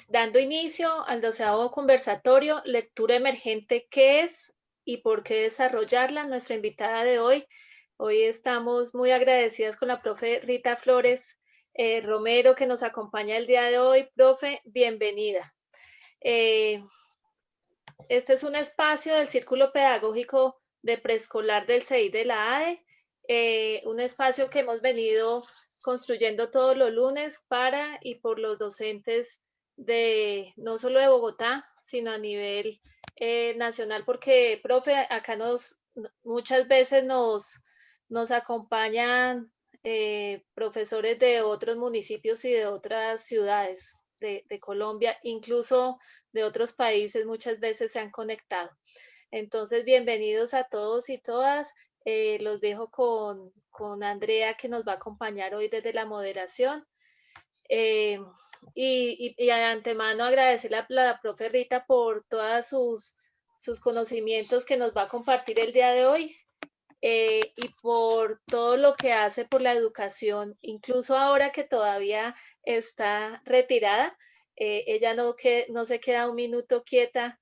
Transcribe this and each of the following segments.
dando inicio al 12º conversatorio Lectura Emergente, ¿qué es y por qué desarrollarla? Nuestra invitada de hoy estamos muy agradecidas con la profe Rita Flores Romero, que nos acompaña el día de hoy. Profe, bienvenida. Este es un espacio del Círculo Pedagógico de Preescolar del CEI de la ADE, un espacio que hemos venido construyendo todos los lunes para y por los docentes de no solo de Bogotá, sino a nivel nacional, porque, profe, acá muchas veces nos acompañan profesores de otros municipios y de otras ciudades de Colombia, incluso de otros países, muchas veces se han conectado. Entonces, bienvenidos a todos y todas. Los dejo con Andrea, que nos va a acompañar hoy desde la moderación. Y de antemano agradecerle a la profe Rita por todos sus conocimientos que nos va a compartir el día de hoy. Y por todo lo que hace por la educación, incluso ahora que todavía está retirada, ella no se queda un minuto quieta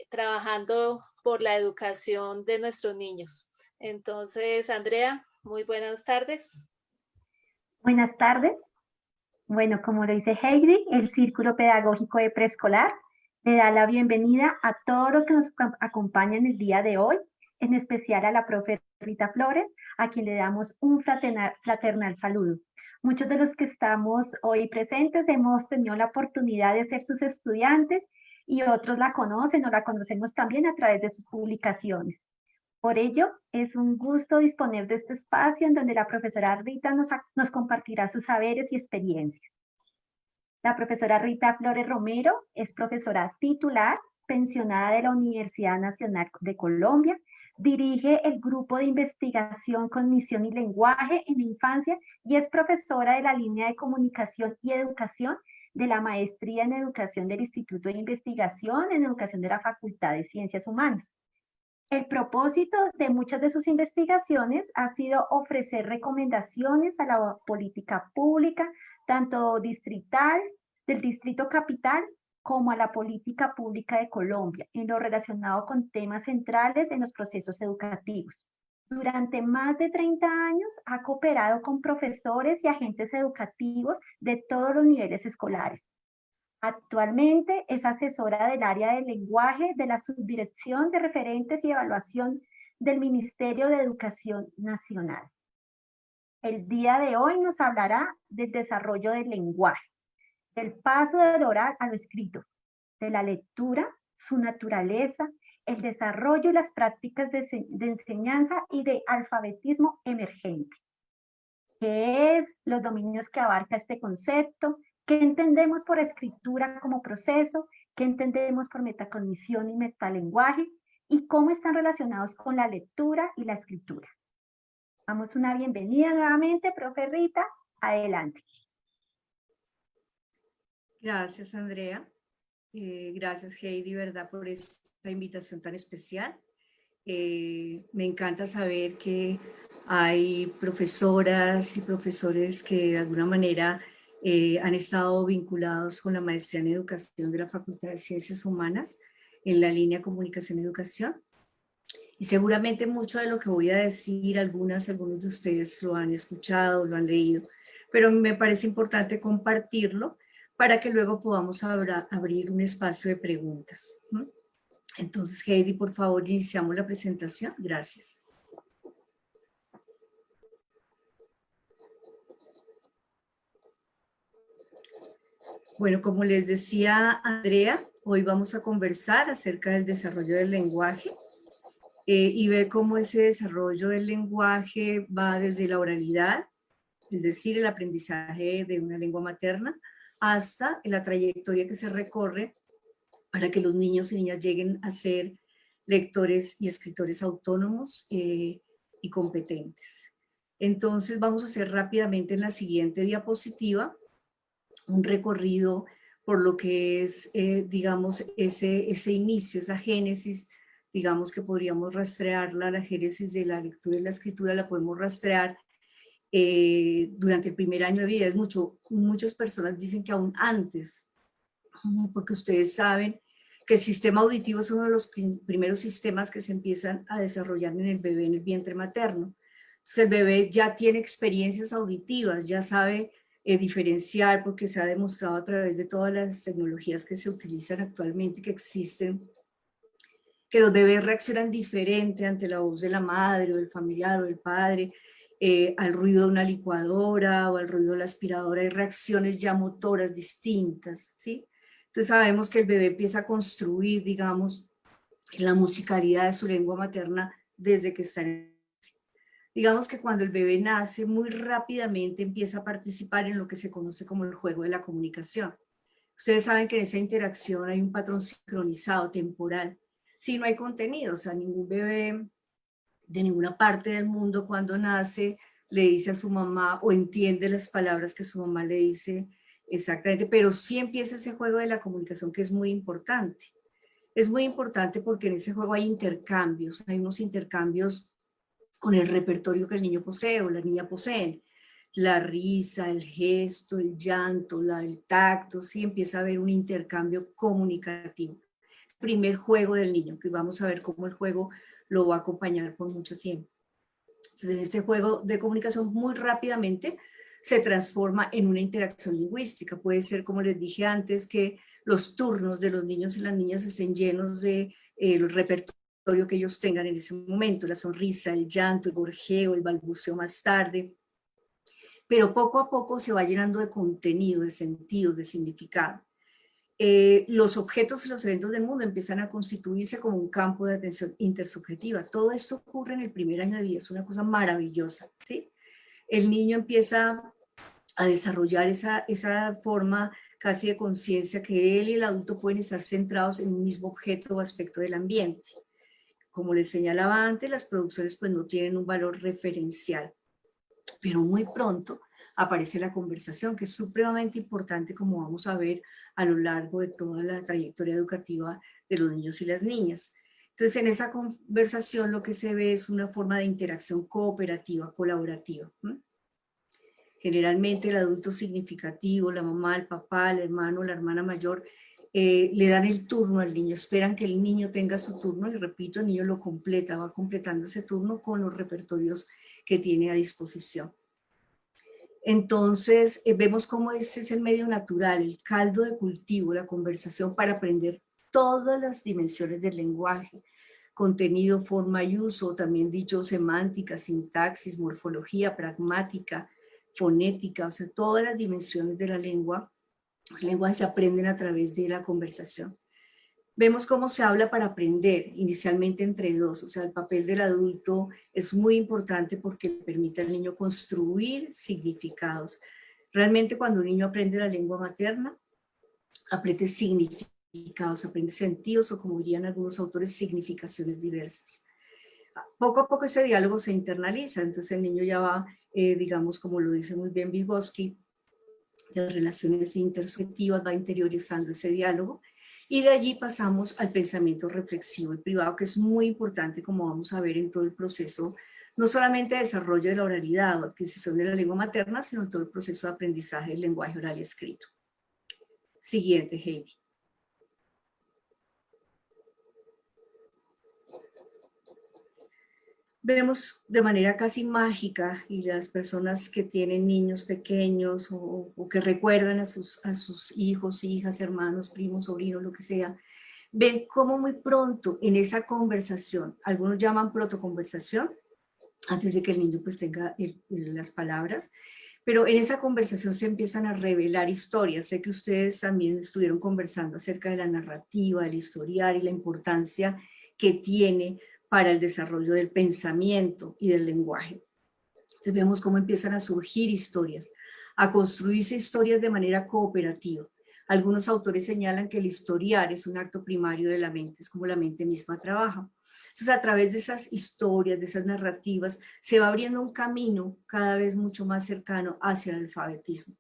trabajando por la educación de nuestros niños. Entonces, Andrea, muy buenas tardes. Buenas tardes. Bueno, como lo dice Heidi, el Círculo Pedagógico de Preescolar le da la bienvenida a todos los que nos acompañan el día de hoy, en especial a la profe Rita Flores, a quien le damos un fraternal saludo. Muchos de los que estamos hoy presentes hemos tenido la oportunidad de ser sus estudiantes y otros la conocen o la conocemos también a través de sus publicaciones. Por ello, es un gusto disponer de este espacio en donde la profesora Rita nos compartirá sus saberes y experiencias. La profesora Rita Flores Romero es profesora titular, pensionada de la Universidad Nacional de Colombia, dirige el grupo de investigación Cognición y Lenguaje en la Infancia y es profesora de la línea de Comunicación y Educación de la Maestría en Educación del Instituto de Investigación en Educación de la Facultad de Ciencias Humanas. El propósito de muchas de sus investigaciones ha sido ofrecer recomendaciones a la política pública, tanto distrital, del Distrito Capital, como a la política pública de Colombia, en lo relacionado con temas centrales en los procesos educativos. Durante más de 30 años ha cooperado con profesores y agentes educativos de todos los niveles escolares. Actualmente es asesora del área del lenguaje de la Subdirección de Referentes y Evaluación del Ministerio de Educación Nacional. El día de hoy nos hablará del desarrollo del lenguaje, del paso del oral a lo escrito, de la lectura, su naturaleza, el desarrollo y las prácticas de enseñanza y de alfabetismo emergente. ¿Qué es los dominios que abarca este concepto? ¿Qué entendemos por escritura como proceso? ¿Qué entendemos por metacognición y metalenguaje? ¿Y cómo están relacionados con la lectura y la escritura? Damos una bienvenida nuevamente, profe Rita. Adelante. Gracias, Andrea. Gracias, Heidi, ¿verdad?, por esta invitación tan especial. Me encanta saber que hay profesoras y profesores que de alguna manera han estado vinculados con la maestría en educación de la Facultad de Ciencias Humanas en la línea Comunicación y Educación. Y seguramente mucho de lo que voy a decir, algunos de ustedes lo han escuchado, lo han leído, pero me parece importante compartirlo para que luego podamos abrir un espacio de preguntas. Entonces, Heidi, por favor, iniciamos la presentación. Gracias. Bueno, como les decía Andrea, hoy vamos a conversar acerca del desarrollo del lenguaje y ver cómo ese desarrollo del lenguaje va desde la oralidad, es decir, el aprendizaje de una lengua materna, hasta la trayectoria que se recorre para que los niños y niñas lleguen a ser lectores y escritores autónomos y competentes. Entonces vamos a hacer rápidamente en la siguiente diapositiva un recorrido por lo que es, digamos, ese inicio, esa génesis, digamos que podríamos rastrearla, la génesis de la lectura y la escritura la podemos rastrear durante el primer año de vida. Muchas personas dicen que aún antes, porque ustedes saben que el sistema auditivo es uno de los primeros sistemas que se empiezan a desarrollar en el bebé en el vientre materno. Entonces el bebé ya tiene experiencias auditivas, ya sabe diferenciar, porque se ha demostrado a través de todas las tecnologías que se utilizan actualmente, que existen, que los bebés reaccionan diferente ante la voz de la madre o del familiar o del padre, al ruido de una licuadora o al ruido de la aspiradora. Hay reacciones ya motoras distintas, ¿sí? Entonces sabemos que el bebé empieza a construir, digamos, la musicalidad de su lengua materna desde que está en... Digamos que cuando el bebé nace, muy rápidamente empieza a participar en lo que se conoce como el juego de la comunicación. Ustedes saben que en esa interacción hay un patrón sincronizado, temporal. Si no hay contenido, o sea, ningún bebé de ninguna parte del mundo cuando nace le dice a su mamá o entiende las palabras que su mamá le dice exactamente, pero sí empieza ese juego de la comunicación que es muy importante. Es muy importante porque en ese juego hay intercambios, hay unos intercambios con el repertorio que el niño posee o la niña poseen. La risa, el gesto, el llanto, el tacto, sí empieza a haber un intercambio comunicativo. Primer juego del niño, que vamos a ver cómo el juego lo va a acompañar por mucho tiempo. Entonces, este juego de comunicación muy rápidamente se transforma en una interacción lingüística. Puede ser, como les dije antes, que los turnos de los niños y las niñas estén llenos de el repertorio que ellos tengan en ese momento, la sonrisa, el llanto, el gorjeo, el balbuceo más tarde, pero poco a poco se va llenando de contenido, de sentido, de significado. Los objetos y los eventos del mundo empiezan a constituirse como un campo de atención intersubjetiva. Todo esto ocurre en el primer año de vida, es una cosa maravillosa, ¿sí? El niño empieza a desarrollar esa forma casi de conciencia que él y el adulto pueden estar centrados en un mismo objeto o aspecto del ambiente. Como les señalaba antes, las producciones pues no tienen un valor referencial, pero muy pronto aparece la conversación, que es supremamente importante, como vamos a ver a lo largo de toda la trayectoria educativa de los niños y las niñas. Entonces, en esa conversación lo que se ve es una forma de interacción cooperativa, colaborativa. Generalmente el adulto significativo, la mamá, el papá, el hermano, la hermana mayor, le dan el turno al niño, esperan que el niño tenga su turno y repito, el niño lo completa, va completando ese turno con los repertorios que tiene a disposición. Entonces, vemos cómo ese es el medio natural, el caldo de cultivo, la conversación para aprender todas las dimensiones del lenguaje, contenido, forma y uso, también dicho semántica, sintaxis, morfología, pragmática, fonética, o sea, todas las dimensiones de la lengua. Las lenguas se aprenden a través de la conversación. Vemos cómo se habla para aprender, inicialmente entre dos, o sea, el papel del adulto es muy importante porque permite al niño construir significados. Realmente cuando un niño aprende la lengua materna, aprende significados, aprende sentidos o, como dirían algunos autores, significaciones diversas. Poco a poco ese diálogo se internaliza, entonces el niño ya va, digamos, como lo dice muy bien Vygotsky, de relaciones intersubjetivas, va interiorizando ese diálogo. Y de allí pasamos al pensamiento reflexivo y privado, que es muy importante, como vamos a ver en todo el proceso, no solamente de desarrollo de la oralidad o adquisición de la lengua materna, sino en todo el proceso de aprendizaje del lenguaje oral y escrito. Siguiente, Heidi. Vemos de manera casi mágica, y las personas que tienen niños pequeños o que recuerdan a sus hijos, hijas, hermanos, primos, sobrinos, lo que sea, ven cómo muy pronto en esa conversación, algunos llaman protoconversación, antes de que el niño pues tenga las palabras, pero en esa conversación se empiezan a revelar historias. Sé que ustedes también estuvieron conversando acerca de la narrativa, del historial y la importancia que tiene para el desarrollo del pensamiento y del lenguaje. Entonces vemos cómo empiezan a surgir historias, a construirse historias de manera cooperativa. Algunos autores señalan que el historiar es un acto primario de la mente, es como la mente misma trabaja. Entonces, a través de esas historias, de esas narrativas, se va abriendo un camino cada vez mucho más cercano hacia el alfabetismo.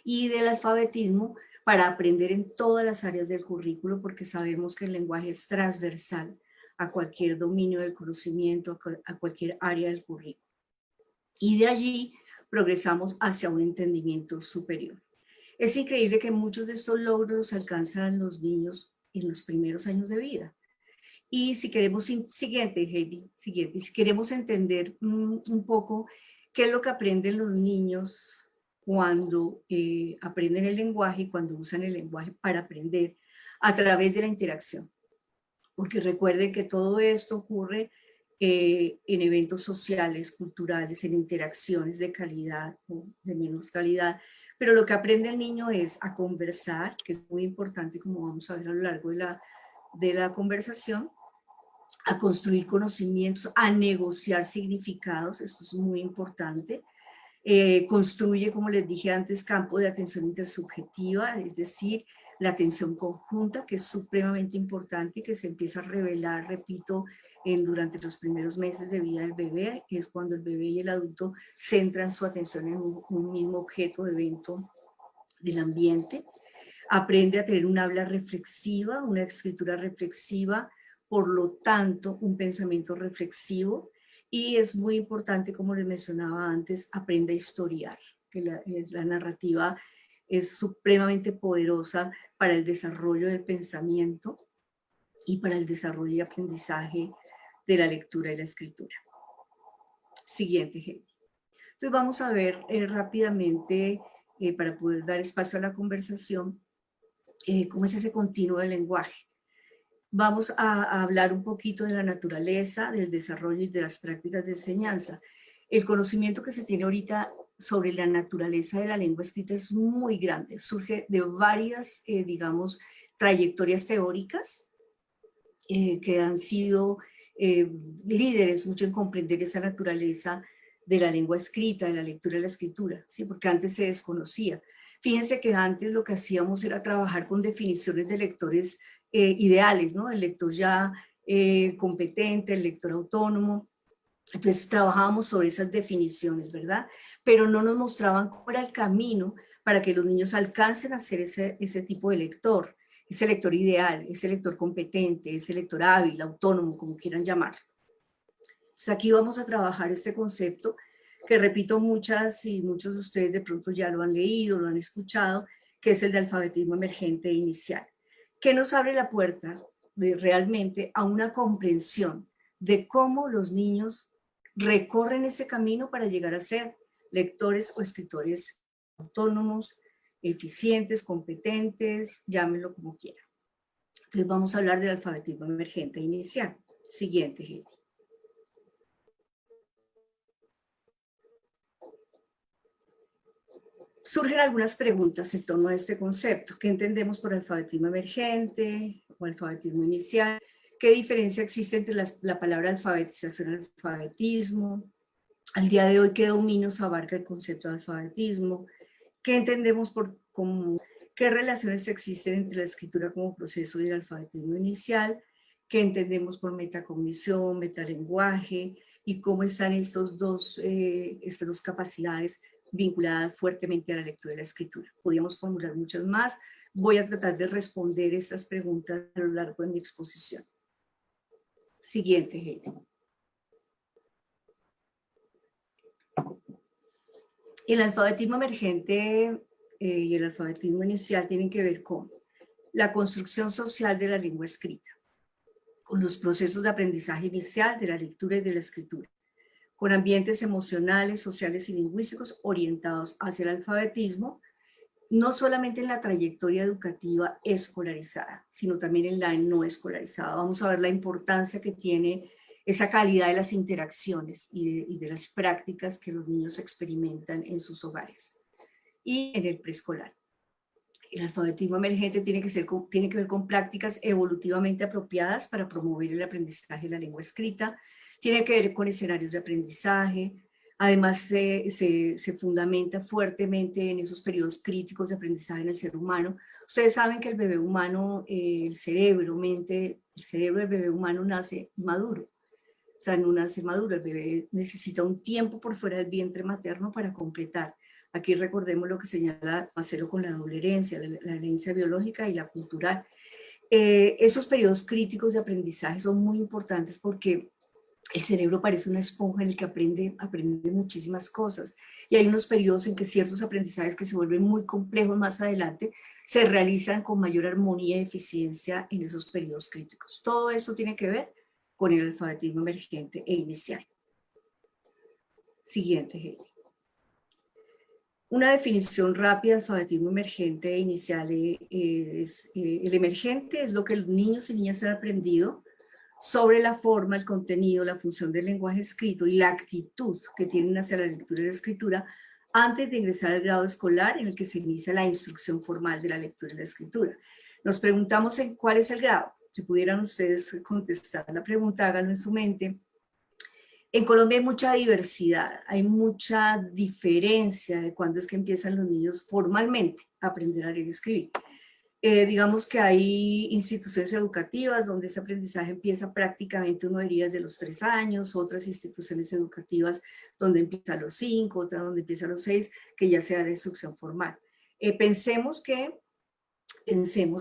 Y del alfabetismo para aprender en todas las áreas del currículo, porque sabemos que el lenguaje es transversal a cualquier dominio del conocimiento, a cualquier área del currículo. y de allí progresamos hacia un entendimiento superior. Es increíble que muchos de estos logros los alcanzan los niños en los primeros años de vida. Y si queremos, siguiente, Heidi, siguiente, si queremos entender un poco qué es lo que aprenden los niños cuando aprenden el lenguaje y cuando usan el lenguaje para aprender a través de la interacción. Porque recuerden que todo esto ocurre en eventos sociales, culturales, en interacciones de calidad o de menos calidad, pero lo que aprende el niño es a conversar, que es muy importante, como vamos a ver a lo largo de la conversación, a construir conocimientos, a negociar significados, esto es muy importante. Construye, como les dije antes, campo de atención intersubjetiva, es decir, la atención conjunta, que es supremamente importante y que se empieza a revelar, repito, durante los primeros meses de vida del bebé, que es cuando el bebé y el adulto centran su atención en un mismo objeto de evento del ambiente. Aprende a tener un habla reflexiva, una escritura reflexiva, por lo tanto, un pensamiento reflexivo. Y es muy importante, como les mencionaba antes, aprende a historiar, que la narrativa es supremamente poderosa para el desarrollo del pensamiento y para el desarrollo y aprendizaje de la lectura y la escritura. Siguiente, Heidi. Entonces vamos a ver rápidamente, para poder dar espacio a la conversación, cómo es ese continuo del lenguaje. Vamos a hablar un poquito de la naturaleza, del desarrollo y de las prácticas de enseñanza. El conocimiento que se tiene ahorita sobre la naturaleza de la lengua escrita es muy grande, surge de varias, digamos, trayectorias teóricas que han sido líderes mucho en comprender esa naturaleza de la lengua escrita, de la lectura y la escritura, ¿sí? Porque antes se desconocía. Fíjense que antes lo que hacíamos era trabajar con definiciones de lectores ideales, ¿no? El lector ya competente, el lector autónomo. Entonces trabajábamos sobre esas definiciones, ¿verdad? Pero no nos mostraban cómo era el camino para que los niños alcancen a ser ese tipo de lector, ese lector ideal, ese lector competente, ese lector hábil, autónomo, como quieran llamarlo. Entonces aquí vamos a trabajar este concepto que repito muchas y muchos de ustedes de pronto ya lo han leído, lo han escuchado, que es el de alfabetismo emergente inicial, que nos abre la puerta realmente a una comprensión de cómo los niños recorren ese camino para llegar a ser lectores o escritores autónomos, eficientes, competentes, llámenlo como quieran. Entonces vamos a hablar del alfabetismo emergente inicial. Siguiente, Heidi. Surgen algunas preguntas en torno a este concepto. ¿Qué entendemos por alfabetismo emergente o alfabetismo inicial? ¿Qué diferencia existe entre la palabra alfabetización y alfabetismo? Al día de hoy, ¿qué dominios abarca el concepto de alfabetismo? ¿Qué entendemos qué relaciones existen entre la escritura como proceso y el alfabetismo inicial? ¿Qué entendemos por metacognición, metalenguaje? Y cómo están estas dos capacidades vinculadas fuertemente a la lectura y la escritura. Podríamos formular muchas más. Voy a tratar de responder estas preguntas a lo largo de mi exposición. Siguiente, Heidi. El alfabetismo emergente y el alfabetismo inicial tienen que ver con la construcción social de la lengua escrita, con los procesos de aprendizaje inicial de la lectura y de la escritura, con ambientes emocionales, sociales y lingüísticos orientados hacia el alfabetismo, no solamente en la trayectoria educativa escolarizada, sino también en la no escolarizada. Vamos a ver la importancia que tiene esa calidad de las interacciones y de las prácticas que los niños experimentan en sus hogares y en el preescolar. El alfabetismo emergente tiene que ver con prácticas evolutivamente apropiadas para promover el aprendizaje de la lengua escrita, tiene que ver con escenarios de aprendizaje, además se fundamenta fuertemente en esos periodos críticos de aprendizaje en el ser humano. Ustedes saben que el bebé humano, el cerebro del bebé humano nace maduro, o sea, no nace maduro, el bebé necesita un tiempo por fuera del vientre materno para completar. Aquí recordemos lo que señala Macero con la doble herencia, la herencia biológica y la cultural. Esos periodos críticos de aprendizaje son muy importantes porque el cerebro parece una esponja en el que aprende muchísimas cosas. Y hay unos periodos en que ciertos aprendizajes que se vuelven muy complejos más adelante se realizan con mayor armonía y eficiencia en esos periodos críticos. Todo esto tiene que ver con el alfabetismo emergente e inicial. Siguiente, Heidi. Una definición rápida de alfabetismo emergente e inicial es el emergente es lo que los niños y niñas han aprendido sobre la forma, el contenido, la función del lenguaje escrito y la actitud que tienen hacia la lectura y la escritura antes de ingresar al grado escolar en el que se inicia la instrucción formal de la lectura y la escritura. Nos preguntamos en cuál es el grado. Si pudieran ustedes contestar la pregunta, háganlo en su mente. En Colombia hay mucha diversidad, hay mucha diferencia de cuándo es que empiezan los niños formalmente a aprender a leer y escribir. Digamos que hay instituciones educativas donde ese aprendizaje empieza prácticamente, uno diría, desde los 3 años, otras instituciones educativas donde empieza a los 5, otras donde empieza a los 6, que ya sea la instrucción formal. Pensemos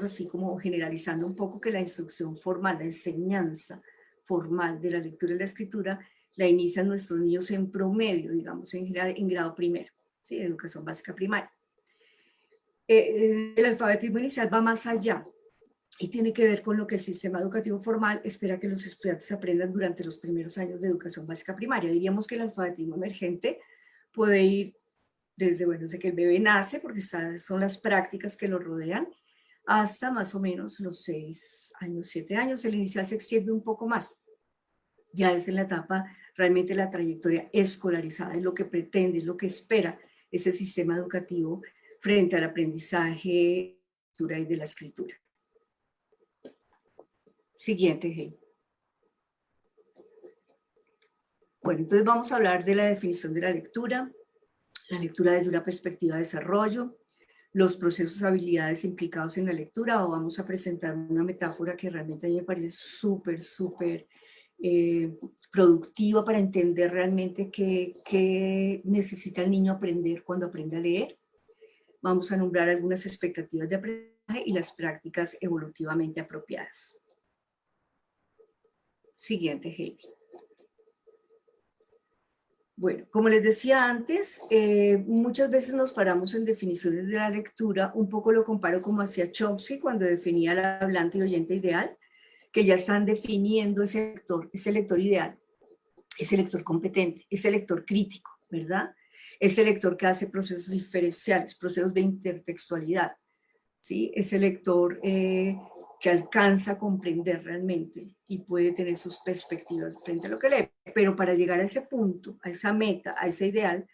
así como generalizando un poco que la instrucción formal, la enseñanza formal de la lectura y la escritura, la inician nuestros niños en promedio, digamos, en general en grado primero, ¿sí? Educación básica primaria. El alfabetismo inicial va más allá y tiene que ver con lo que el sistema educativo formal espera que los estudiantes aprendan durante los primeros años de educación básica primaria. Diríamos que el alfabetismo emergente puede ir desde que el bebé nace, porque son las prácticas que lo rodean, hasta más o menos los 6 años, 7 años. El inicial se extiende un poco más. Ya es en la etapa realmente la trayectoria escolarizada, es lo que pretende, es lo que espera ese sistema educativo frente al aprendizaje y de la escritura. Siguiente, Heidi. Bueno, entonces vamos a hablar de la definición de la lectura desde una perspectiva de desarrollo, los procesos, habilidades implicados en la lectura, o vamos a presentar una metáfora que realmente a mí me parece súper productiva para entender realmente qué necesita el niño aprender cuando aprende a leer. Vamos a nombrar algunas expectativas de aprendizaje y las prácticas evolutivamente apropiadas. Siguiente, Heidi. Bueno, como les decía antes, muchas veces nos paramos en definiciones de la lectura, un poco lo comparo como hacía Chomsky cuando definía al hablante y oyente ideal, que ya están definiendo ese lector ideal, ese lector competente, ese lector crítico, ¿verdad? Ese lector que hace procesos diferenciales, procesos de intertextualidad, ¿sí? Ese lector que alcanza a comprender realmente y puede tener sus perspectivas frente a lo que lee. Pero para llegar a ese punto, a esa meta, a ese ideal,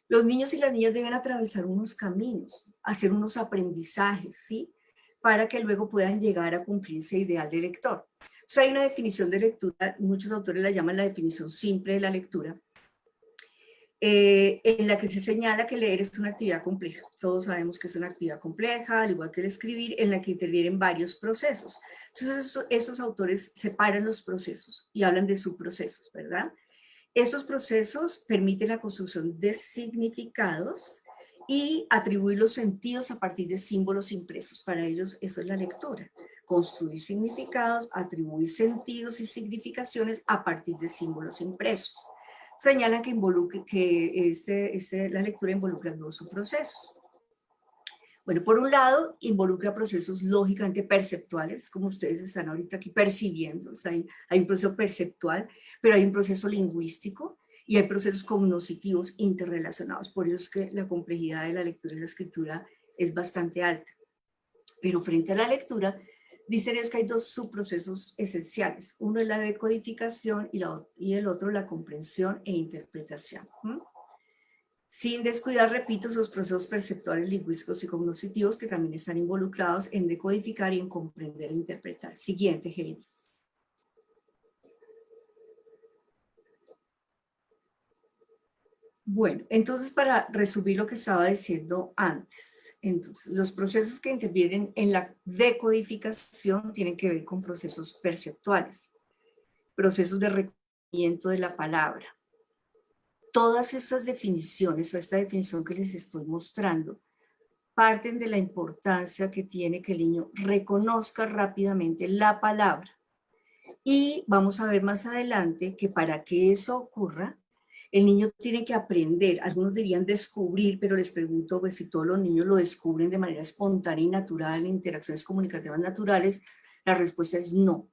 los niños y las niñas deben atravesar unos caminos, hacer unos aprendizajes, ¿sí? Para que luego puedan llegar a cumplir ese ideal de lector. O sea, hay una definición de lectura, muchos autores la llaman la definición simple de la lectura, en la que se señala que leer es una actividad compleja. Todos sabemos que es una actividad compleja, al igual que el escribir, en la que intervienen varios procesos. Entonces, esos autores separan los procesos y hablan de subprocesos, ¿verdad? Estos procesos permiten la construcción de significados y atribuir los sentidos a partir de símbolos impresos. Para ellos, eso es la lectura. Construir significados, atribuir sentidos y significaciones a partir de símbolos impresos. Señalan que la lectura involucra 2 subprocesos. Bueno, por un lado, involucra procesos lógicamente perceptuales, como ustedes están ahorita aquí percibiendo, o sea, hay un proceso perceptual, pero hay un proceso lingüístico y hay procesos cognitivos interrelacionados. Por eso es que la complejidad de la lectura y la escritura es bastante alta. Pero frente a la lectura, dicen ellos que hay 2 subprocesos esenciales. Uno es la decodificación y el otro la comprensión e interpretación. Sin descuidar, repito, esos procesos perceptuales, lingüísticos y cognitivos que también están involucrados en decodificar y en comprender e interpretar. Siguiente, Heidi. Bueno, entonces para resumir lo que estaba diciendo antes, entonces los procesos que intervienen en la decodificación tienen que ver con procesos perceptuales, procesos de reconocimiento de la palabra. Todas estas definiciones, o esta definición que les estoy mostrando, parten de la importancia que tiene que el niño reconozca rápidamente la palabra Y vamos a ver más adelante que para que eso ocurra, el niño tiene que aprender, algunos dirían descubrir, pero les pregunto pues, si todos los niños lo descubren de manera espontánea y natural, en interacciones comunicativas naturales, la respuesta es no.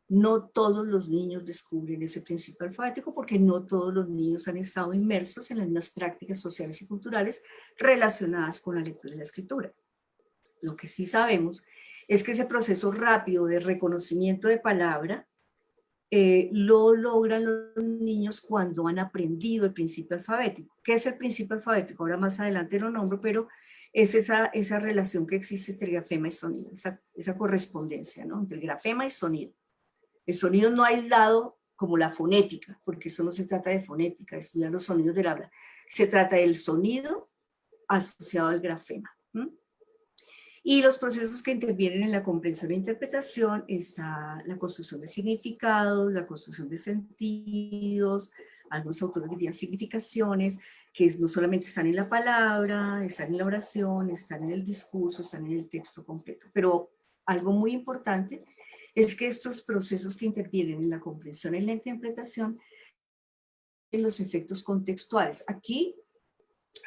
No todos los niños descubren ese principio alfabético porque no todos los niños han estado inmersos en las mismas prácticas sociales y culturales relacionadas con la lectura y la escritura. Lo que sí sabemos es que ese proceso rápido de reconocimiento de palabra lo logran los niños cuando han aprendido el principio alfabético. ¿Qué es el principio alfabético? Ahora más adelante lo nombro, pero es esa relación que existe entre grafema y sonido, esa correspondencia, ¿no? Entre grafema y sonido. El sonido no aislado como la fonética, porque eso no se trata de fonética, de estudiar los sonidos del habla. Se trata del sonido asociado al grafema. Y los procesos que intervienen en la comprensión e interpretación está la construcción de significados, la construcción de sentidos, algunos autores dirían significaciones, que no solamente están en la palabra, están en la oración, están en el discurso, están en el texto completo. Pero algo muy importante es que estos procesos que intervienen en la comprensión y en la interpretación en los efectos contextuales. Aquí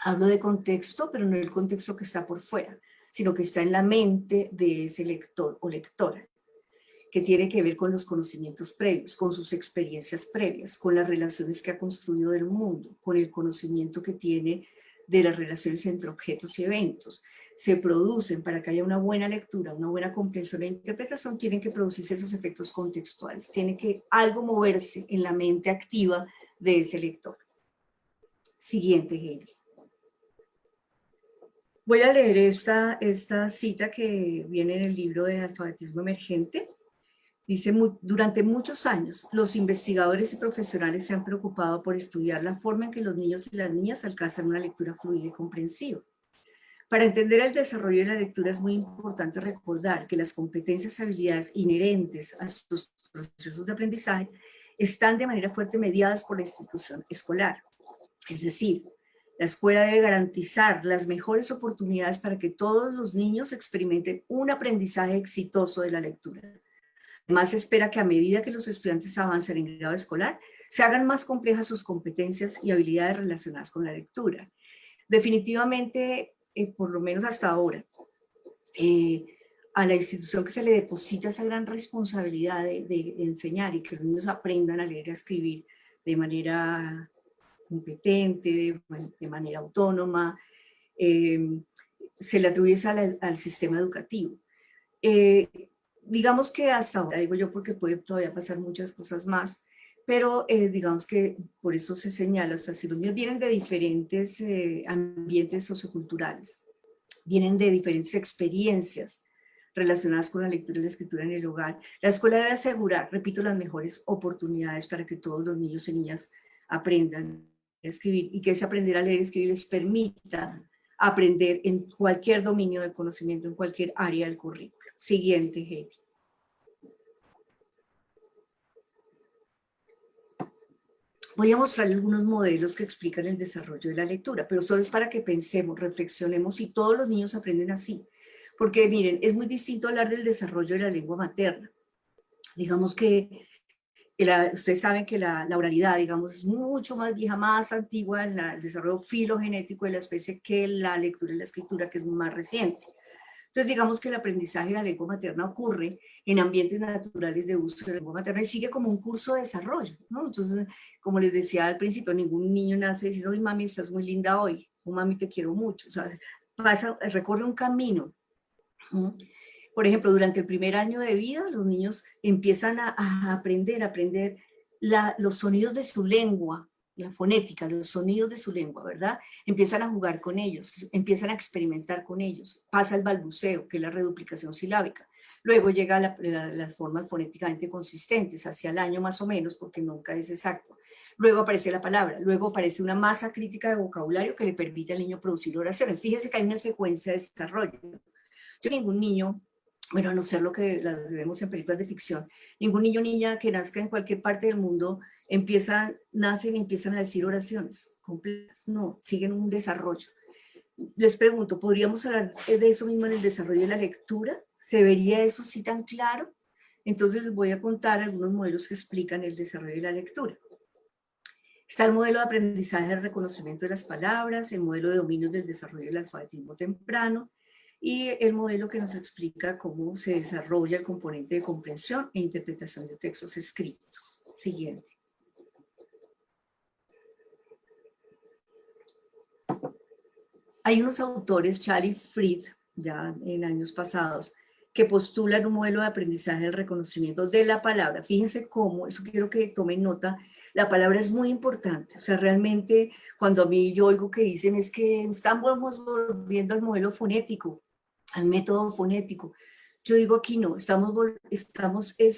hablo de contexto, pero no el contexto que está por fuera, sino que está en la mente de ese lector o lectora, que tiene que ver con los conocimientos previos, con sus experiencias previas, con las relaciones que ha construido del mundo, con el conocimiento que tiene de las relaciones entre objetos y eventos. Se producen, para que haya una buena lectura, una buena comprensión e interpretación, tienen que producirse esos efectos contextuales, tiene que algo moverse en la mente activa de ese lector. Siguiente, Heidi. Voy a leer esta cita que viene en el libro de Alfabetismo Emergente. Dice, durante muchos años, los investigadores y profesionales se han preocupado por estudiar la forma en que los niños y las niñas alcanzan una lectura fluida y comprensiva. Para entender el desarrollo de la lectura es muy importante recordar que las competencias y habilidades inherentes a sus procesos de aprendizaje están de manera fuerte mediadas por la institución escolar. Es decir, la escuela debe garantizar las mejores oportunidades para que todos los niños experimenten un aprendizaje exitoso de la lectura. Además, se espera que a medida que los estudiantes avancen en grado escolar, se hagan más complejas sus competencias y habilidades relacionadas con la lectura. Definitivamente, por lo menos hasta ahora, a la institución que se le deposita esa gran responsabilidad de enseñar y que los niños aprendan a leer y a escribir de manera competente, de manera autónoma, se le atribuye al sistema educativo. Digamos que hasta ahora, digo yo porque puede todavía pasar muchas cosas más, pero digamos que por eso se señala, o sea, si los niños vienen de diferentes ambientes socioculturales, vienen de diferentes experiencias relacionadas con la lectura y la escritura en el hogar, la escuela debe asegurar, repito, las mejores oportunidades para que todos los niños y niñas aprendan a escribir y que ese aprender a leer y escribir les permita aprender en cualquier dominio del conocimiento, en cualquier área del currículo. Siguiente, Heidi. Voy a mostrar algunos modelos que explican el desarrollo de la lectura, pero solo es para que pensemos, reflexionemos si todos los niños aprenden así. Porque miren, es muy distinto hablar del desarrollo de la lengua materna. Digamos que ustedes saben que la oralidad, digamos, es mucho más vieja, más antigua en el desarrollo filogenético de la especie que la lectura y la escritura, que es más reciente. Entonces, digamos que el aprendizaje de la lengua materna ocurre en ambientes naturales de uso de la lengua materna y sigue como un curso de desarrollo, ¿no? Entonces, como les decía al principio, ningún niño nace diciendo, ¡ay, mami, estás muy linda hoy! O mami, te quiero mucho. O sea, recorre un camino. Por ejemplo, durante el primer año de vida, los niños empiezan a aprender los sonidos de su lengua, la fonética, los sonidos de su lengua, ¿verdad? Empiezan a jugar con ellos, empiezan a experimentar con ellos. Pasa el balbuceo, que es la reduplicación silábica. Luego llega las formas fonéticamente consistentes, hacia el año más o menos, porque nunca es exacto. Luego aparece la palabra, luego aparece una masa crítica de vocabulario que le permite al niño producir oraciones. Fíjense que hay una secuencia de desarrollo. Yo ningún niño, bueno, a no ser lo que vemos en películas de ficción, ningún niño o niña que nazca en cualquier parte del mundo nacen y empiezan a decir oraciones completas. No, siguen un desarrollo. Les pregunto, ¿podríamos hablar de eso mismo en el desarrollo de la lectura? ¿Se vería eso sí tan claro? Entonces les voy a contar algunos modelos que explican el desarrollo de la lectura. Está el modelo de aprendizaje del reconocimiento de las palabras, el modelo de dominio del desarrollo del alfabetismo temprano y el modelo que nos explica cómo se desarrolla el componente de comprensión e interpretación de textos escritos. Siguiente. Hay unos autores, Chall y Fried, ya en años pasados, que postulan un modelo de aprendizaje del reconocimiento de la palabra. Fíjense cómo, eso quiero que tomen nota, la palabra es muy importante. O sea, realmente cuando a mí yo oigo que dicen es que estamos volviendo al modelo fonético, al método fonético. Yo digo aquí no, estamos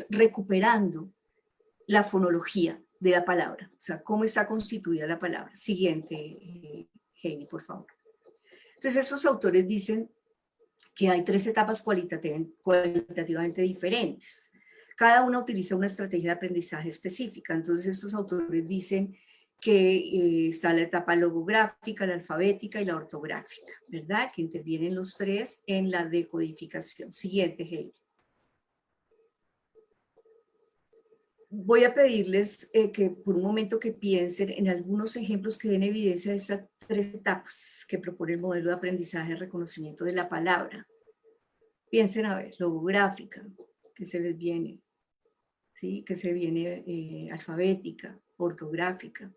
recuperando la fonología de la palabra. O sea, cómo está constituida la palabra. Siguiente, Heidi, por favor. Entonces, esos autores dicen que hay 3 etapas cualitativamente diferentes. Cada una utiliza una estrategia de aprendizaje específica. Entonces, estos autores dicen que está la etapa logográfica, la alfabética y la ortográfica, ¿verdad? Que intervienen los 3 en la decodificación. Siguiente, Heidi. Voy a pedirles que por un momento que piensen en algunos ejemplos que den evidencia de esas 3 etapas que propone el modelo de aprendizaje de reconocimiento de la palabra. Piensen a ver, logográfica, que se les viene, ¿sí? Que se viene alfabética, ortográfica.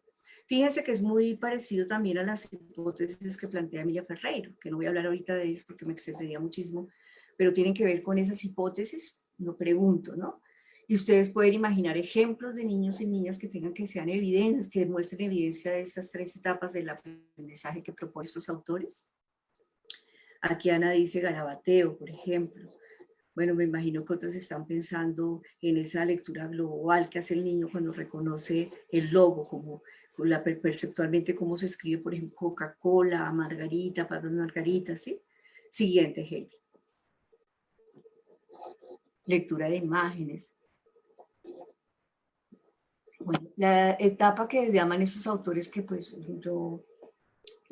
Fíjense que es muy parecido también a las hipótesis que plantea Emilia Ferreiro, que no voy a hablar ahorita de ellas porque me extendería muchísimo, pero tienen que ver con esas hipótesis, no pregunto, ¿no? Y ustedes pueden imaginar ejemplos de niños y niñas que tengan que sean evidentes, que demuestren evidencia de estas 3 etapas del aprendizaje que proponen estos autores. Aquí Ana dice garabateo, por ejemplo. Bueno, me imagino que otros están pensando en esa lectura global que hace el niño cuando reconoce el logo, como perceptualmente cómo se escribe, por ejemplo, Coca-Cola, Margarita, Pablo Margarita, ¿sí? Siguiente, Heidi. Lectura de imágenes. Bueno, la etapa que llaman esos autores que pues yo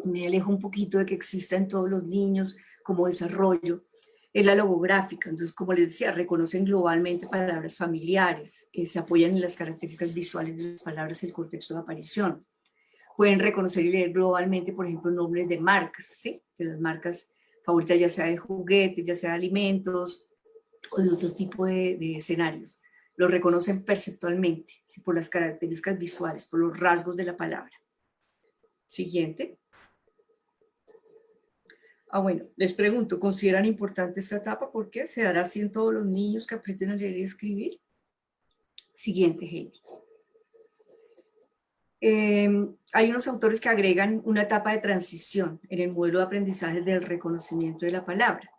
me alejo un poquito de que exista en todos los niños como desarrollo, es la logográfica. Entonces, como les decía, reconocen globalmente palabras familiares, se apoyan en las características visuales de las palabras y el contexto de aparición. Pueden reconocer y leer globalmente, por ejemplo, nombres de marcas, ¿sí? De las marcas favoritas, ya sea de juguetes, ya sea de alimentos o de otro tipo de escenarios. Lo reconocen perceptualmente, ¿sí? Por las características visuales, por los rasgos de la palabra. Siguiente. Bueno, les pregunto, ¿consideran importante esta etapa? ¿Por qué? ¿Se dará así en todos los niños que aprenden a leer y escribir? Siguiente, Heidi. Hay unos autores que agregan una etapa de transición en el modelo de aprendizaje del reconocimiento de la palabra.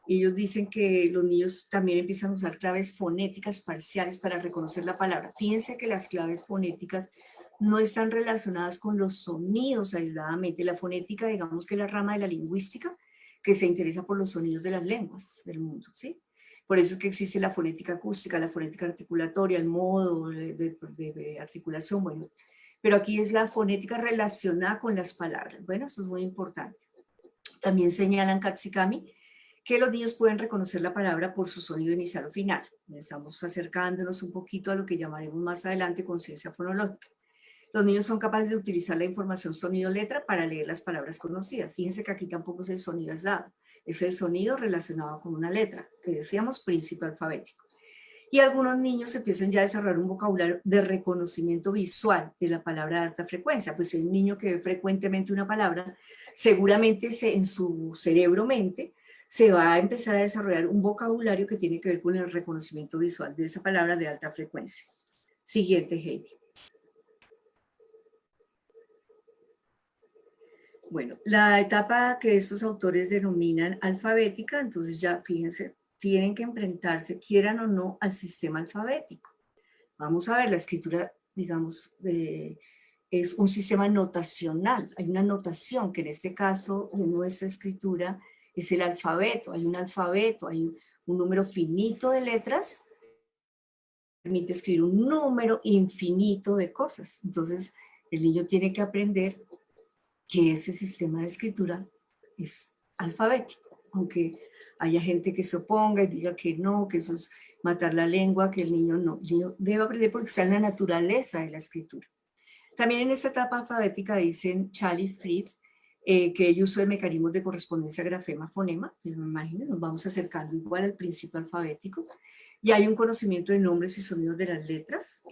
Ellos dicen que los niños también empiezan a usar claves fonéticas parciales para reconocer la palabra. Fíjense que las claves fonéticas no están relacionadas con los sonidos aisladamente. La fonética, digamos que es la rama de la lingüística que se interesa por los sonidos de las lenguas del mundo, ¿sí? Por eso es que existe la fonética acústica, la fonética articulatoria, el modo de articulación, bueno. Pero aquí es la fonética relacionada con las palabras. Bueno, eso es muy importante. También señalan Katsikami que los niños pueden reconocer la palabra por su sonido inicial o final. Estamos acercándonos un poquito a lo que llamaremos más adelante conciencia fonológica. Los niños son capaces de utilizar la información sonido-letra para leer las palabras conocidas. Fíjense que aquí tampoco es el sonido aislado, es el sonido relacionado con una letra, que decíamos principio alfabético. Y algunos niños empiezan ya a desarrollar un vocabulario de reconocimiento visual de la palabra de alta frecuencia. Pues el niño que ve frecuentemente una palabra, seguramente en su cerebro-mente se va a empezar a desarrollar un vocabulario que tiene que ver con el reconocimiento visual de esa palabra de alta frecuencia. Siguiente, Heidi. Bueno, la etapa que estos autores denominan alfabética, entonces ya fíjense, tienen que enfrentarse, quieran o no, al sistema alfabético. Vamos a ver, la escritura, digamos, es un sistema notacional. Hay una notación que en este caso de nuestra escritura es el alfabeto. Hay un alfabeto, hay un número finito de letras, permite escribir un número infinito de cosas. Entonces, el niño tiene que aprender que ese sistema de escritura es alfabético, aunque haya gente que se oponga y diga que no, que eso es matar la lengua, que el niño no. El niño debe aprender porque está en la naturaleza de la escritura. También en esta etapa alfabética dicen Charlie y Fried que el uso de mecanismos de correspondencia grafema-fonema, me imagino, nos vamos acercando igual al principio alfabético, y hay un conocimiento de nombres y sonidos de las letras,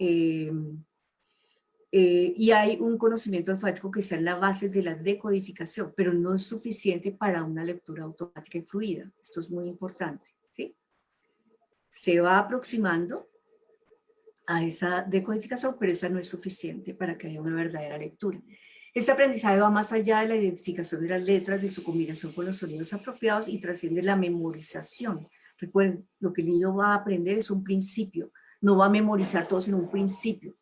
y hay un conocimiento alfabético que está en la base de la decodificación, pero no es suficiente para una lectura automática y fluida. Esto es muy importante, ¿sí? Se va aproximando a esa decodificación, pero esa no es suficiente para que haya una verdadera lectura. Este aprendizaje va más allá de la identificación de las letras, de su combinación con los sonidos apropiados y trasciende la memorización. Recuerden, lo que el niño va a aprender es un principio, no va a memorizar todo, sino un principio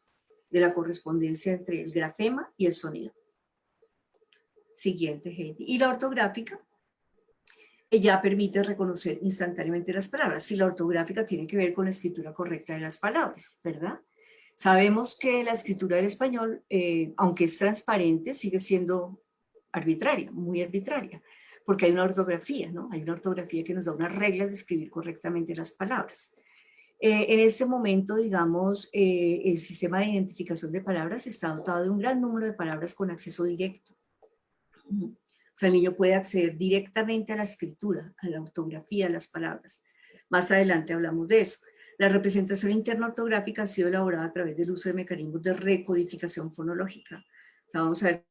de la correspondencia entre el grafema y el sonido. Siguiente, Heidi. Y la ortográfica ya permite reconocer instantáneamente las palabras. Si la ortográfica tiene que ver con la escritura correcta de las palabras, ¿verdad? Sabemos que la escritura del español, aunque es transparente, sigue siendo arbitraria, muy arbitraria, porque hay una ortografía, ¿no? Hay una ortografía que nos da unas reglas de escribir correctamente las palabras. En ese momento, digamos, el sistema de identificación de palabras está dotado de un gran número de palabras con acceso directo. O sea, el niño puede acceder directamente a la escritura, a la ortografía, a las palabras. Más adelante hablamos de eso. La representación interna ortográfica ha sido elaborada a través del uso de mecanismos de recodificación fonológica. O sea, vamos a ver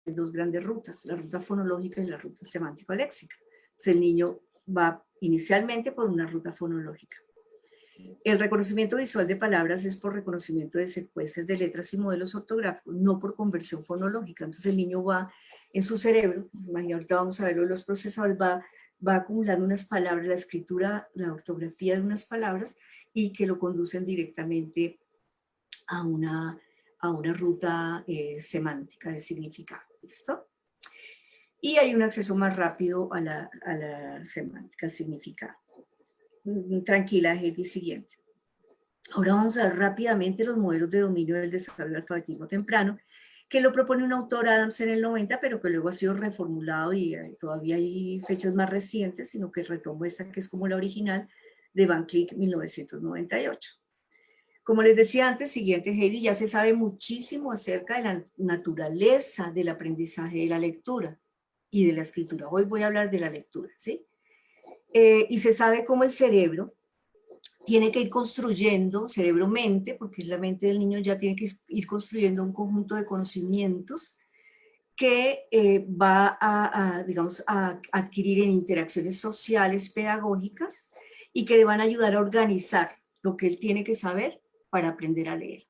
dos grandes rutas, la ruta fonológica y la ruta semántico-léxica. Entonces el niño va inicialmente por una ruta fonológica. El reconocimiento visual de palabras es por reconocimiento de secuencias de letras y modelos ortográficos, no por conversión fonológica. Entonces el niño va en su cerebro, ahorita vamos a ver los procesadores, va acumulando unas palabras, la escritura, la ortografía de unas palabras y que lo conducen directamente a una ruta semántica de significado. ¿Listo? Y hay un acceso más rápido a la semántica significado. Tranquila, Heidi, siguiente. Ahora vamos a ver rápidamente los modelos de dominio del desarrollo del alfabetismo temprano, que lo propone un autor Adams en el 90, pero que luego ha sido reformulado y todavía hay fechas más recientes, sino que retomo esta que es como la original de Van Cleek, 1998. Como les decía antes, siguiente, Heidi, ya se sabe muchísimo acerca de la naturaleza del aprendizaje de la lectura y de la escritura. Hoy voy a hablar de la lectura, ¿sí? Y se sabe cómo el cerebro tiene que ir construyendo, cerebro-mente, porque la mente del niño ya tiene que ir construyendo un conjunto de conocimientos que va digamos, a adquirir en interacciones sociales pedagógicas y que le van a ayudar a organizar lo que él tiene que saber para aprender a leer.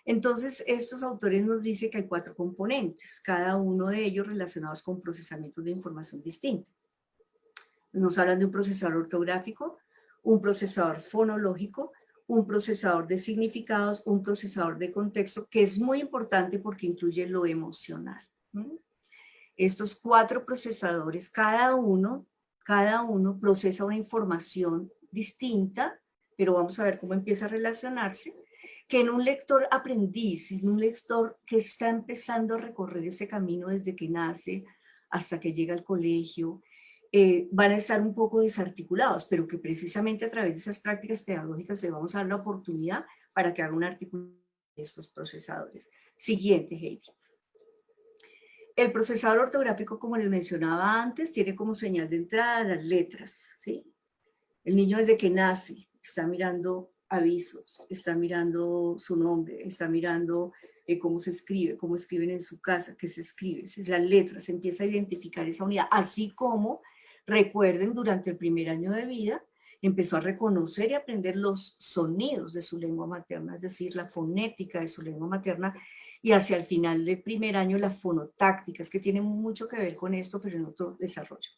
Entonces, estos autores nos dicen que hay 4 componentes, cada uno de ellos relacionados con procesamientos de información distinta. Nos hablan de un procesador ortográfico, un procesador fonológico, un procesador de significados, un procesador de contexto, que es muy importante porque incluye lo emocional. Estos 4 procesadores, cada uno procesa una información distinta, pero vamos a ver cómo empieza a relacionarse, que en un lector aprendiz, en un lector que está empezando a recorrer ese camino desde que nace hasta que llega al colegio, van a estar un poco desarticulados, pero que precisamente a través de esas prácticas pedagógicas le vamos a dar la oportunidad para que haga una articulación de estos procesadores. Siguiente, Heidi. El procesador ortográfico, como les mencionaba antes, tiene como señal de entrada las letras, ¿sí? El niño desde que nace está mirando avisos, está mirando su nombre, está mirando cómo se escribe, cómo escriben en su casa, qué se escribe, es las letras, empieza a identificar esa unidad, así como, recuerden, durante el primer año de vida, empezó a reconocer y aprender los sonidos de su lengua materna, es decir, la fonética de su lengua materna, y hacia el final del primer año la fonotáctica, es que tiene mucho que ver con esto, pero en otro desarrollo.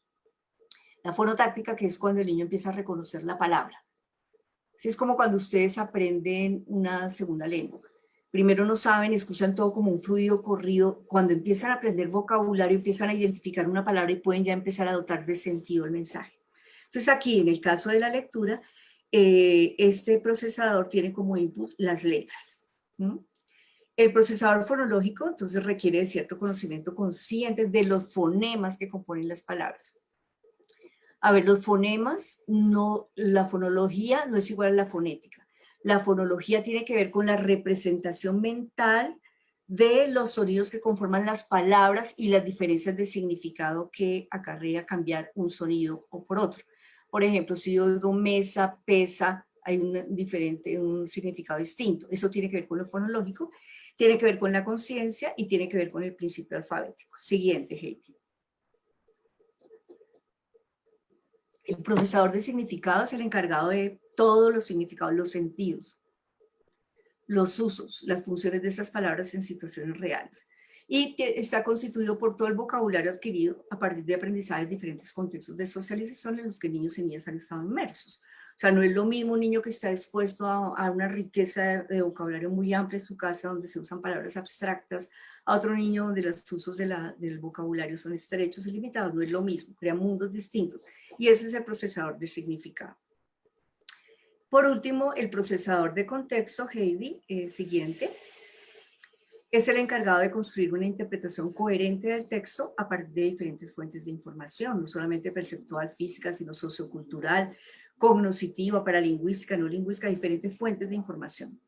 La fonotáctica, que es cuando el niño empieza a reconocer la palabra. Sí, es como cuando ustedes aprenden una segunda lengua. Primero no saben, escuchan todo como un fluido corrido. Cuando empiezan a aprender vocabulario, empiezan a identificar una palabra y pueden ya empezar a dotar de sentido el mensaje. Entonces aquí, en el caso de la lectura, este procesador tiene como input las letras. El procesador fonológico, entonces, requiere de cierto conocimiento consciente de los fonemas que componen las palabras. A ver, los fonemas, no, la fonología no es igual a la fonética. La fonología tiene que ver con la representación mental de los sonidos que conforman las palabras y las diferencias de significado que acarrea cambiar un sonido o por otro. Por ejemplo, si yo digo mesa, pesa, hay un significado distinto. Eso tiene que ver con lo fonológico, tiene que ver con la conciencia y tiene que ver con el principio alfabético. Siguiente, Heidi. El procesador de significado es el encargado de todos los significados, los sentidos, los usos, las funciones de esas palabras en situaciones reales. Y está constituido por todo el vocabulario adquirido a partir de aprendizajes de diferentes contextos de socialización en los que niños y niñas han estado inmersos. O sea, no es lo mismo un niño que está expuesto a una riqueza de vocabulario muy amplia en su casa, donde se usan palabras abstractas, a otro niño donde los usos del vocabulario son estrechos y limitados. No es lo mismo, crea mundos distintos. Y ese es el procesador de significado. Por último, el procesador de contexto, Heidi, siguiente, es el encargado de construir una interpretación coherente del texto a partir de diferentes fuentes de información, no solamente perceptual, física, sino sociocultural, cognoscitiva, paralingüística, no lingüística, diferentes fuentes de información.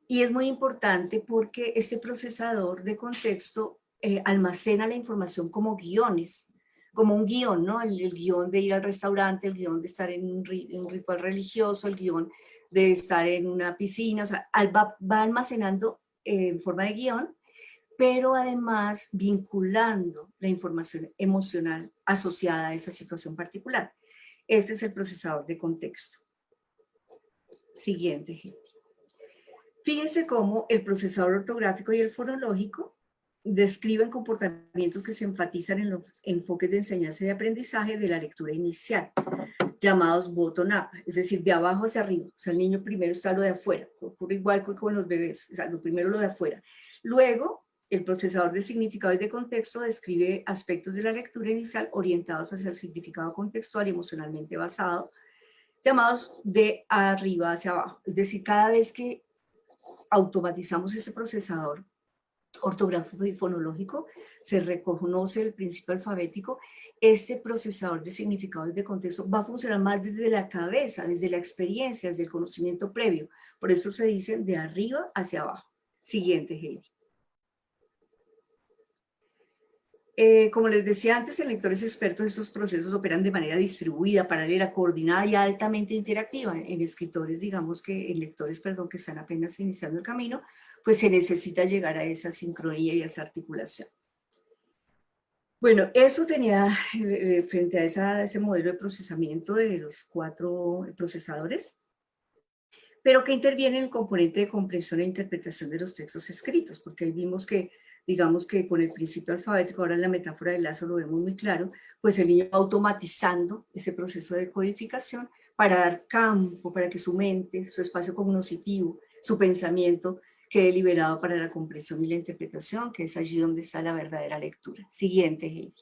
Y es muy importante porque este procesador de contexto almacena la información como guiones, como un guión, ¿no? El guión de ir al restaurante, el guión de estar en un ritual religioso, el guión de estar en una piscina, o sea, va almacenando en forma de guión, pero además vinculando la información emocional asociada a esa situación particular. Este es el procesador de contexto. Siguiente ejemplo. Fíjense cómo el procesador ortográfico y el fonológico describen comportamientos que se enfatizan en los enfoques de enseñanza y aprendizaje de la lectura inicial, llamados bottom-up, es decir, de abajo hacia arriba. O sea, el niño primero está lo de afuera, ocurre igual que con los bebés, o sea, lo primero lo de afuera. Luego, el procesador de significado y de contexto describe aspectos de la lectura inicial orientados hacia el significado contextual y emocionalmente basado, llamados de arriba hacia abajo. Es decir, cada vez que automatizamos ese procesador ortográfico y fonológico, se reconoce el principio alfabético, este procesador de significados y de contexto va a funcionar más desde la cabeza, desde la experiencia, desde el conocimiento previo. Por eso se dice de arriba hacia abajo. Siguiente, Heidi. Como les decía antes, el lector es experto de estos procesos, operan de manera distribuida, paralela, coordinada y altamente interactiva. En escritores, digamos que, en lectores, perdón, que están apenas iniciando el camino, pues se necesita llegar a esa sincronía y a esa articulación. Bueno, eso tenía frente a ese modelo de procesamiento de los 4 procesadores, pero que interviene en el componente de comprensión e interpretación de los textos escritos, porque ahí vimos que, digamos que con el principio alfabético, ahora en la metáfora del lazo lo vemos muy claro, pues el niño va automatizando ese proceso de codificación para dar campo, para que su mente, su espacio cognoscitivo, su pensamiento quede liberado para la comprensión y la interpretación, que es allí donde está la verdadera lectura. Siguiente, Heidi.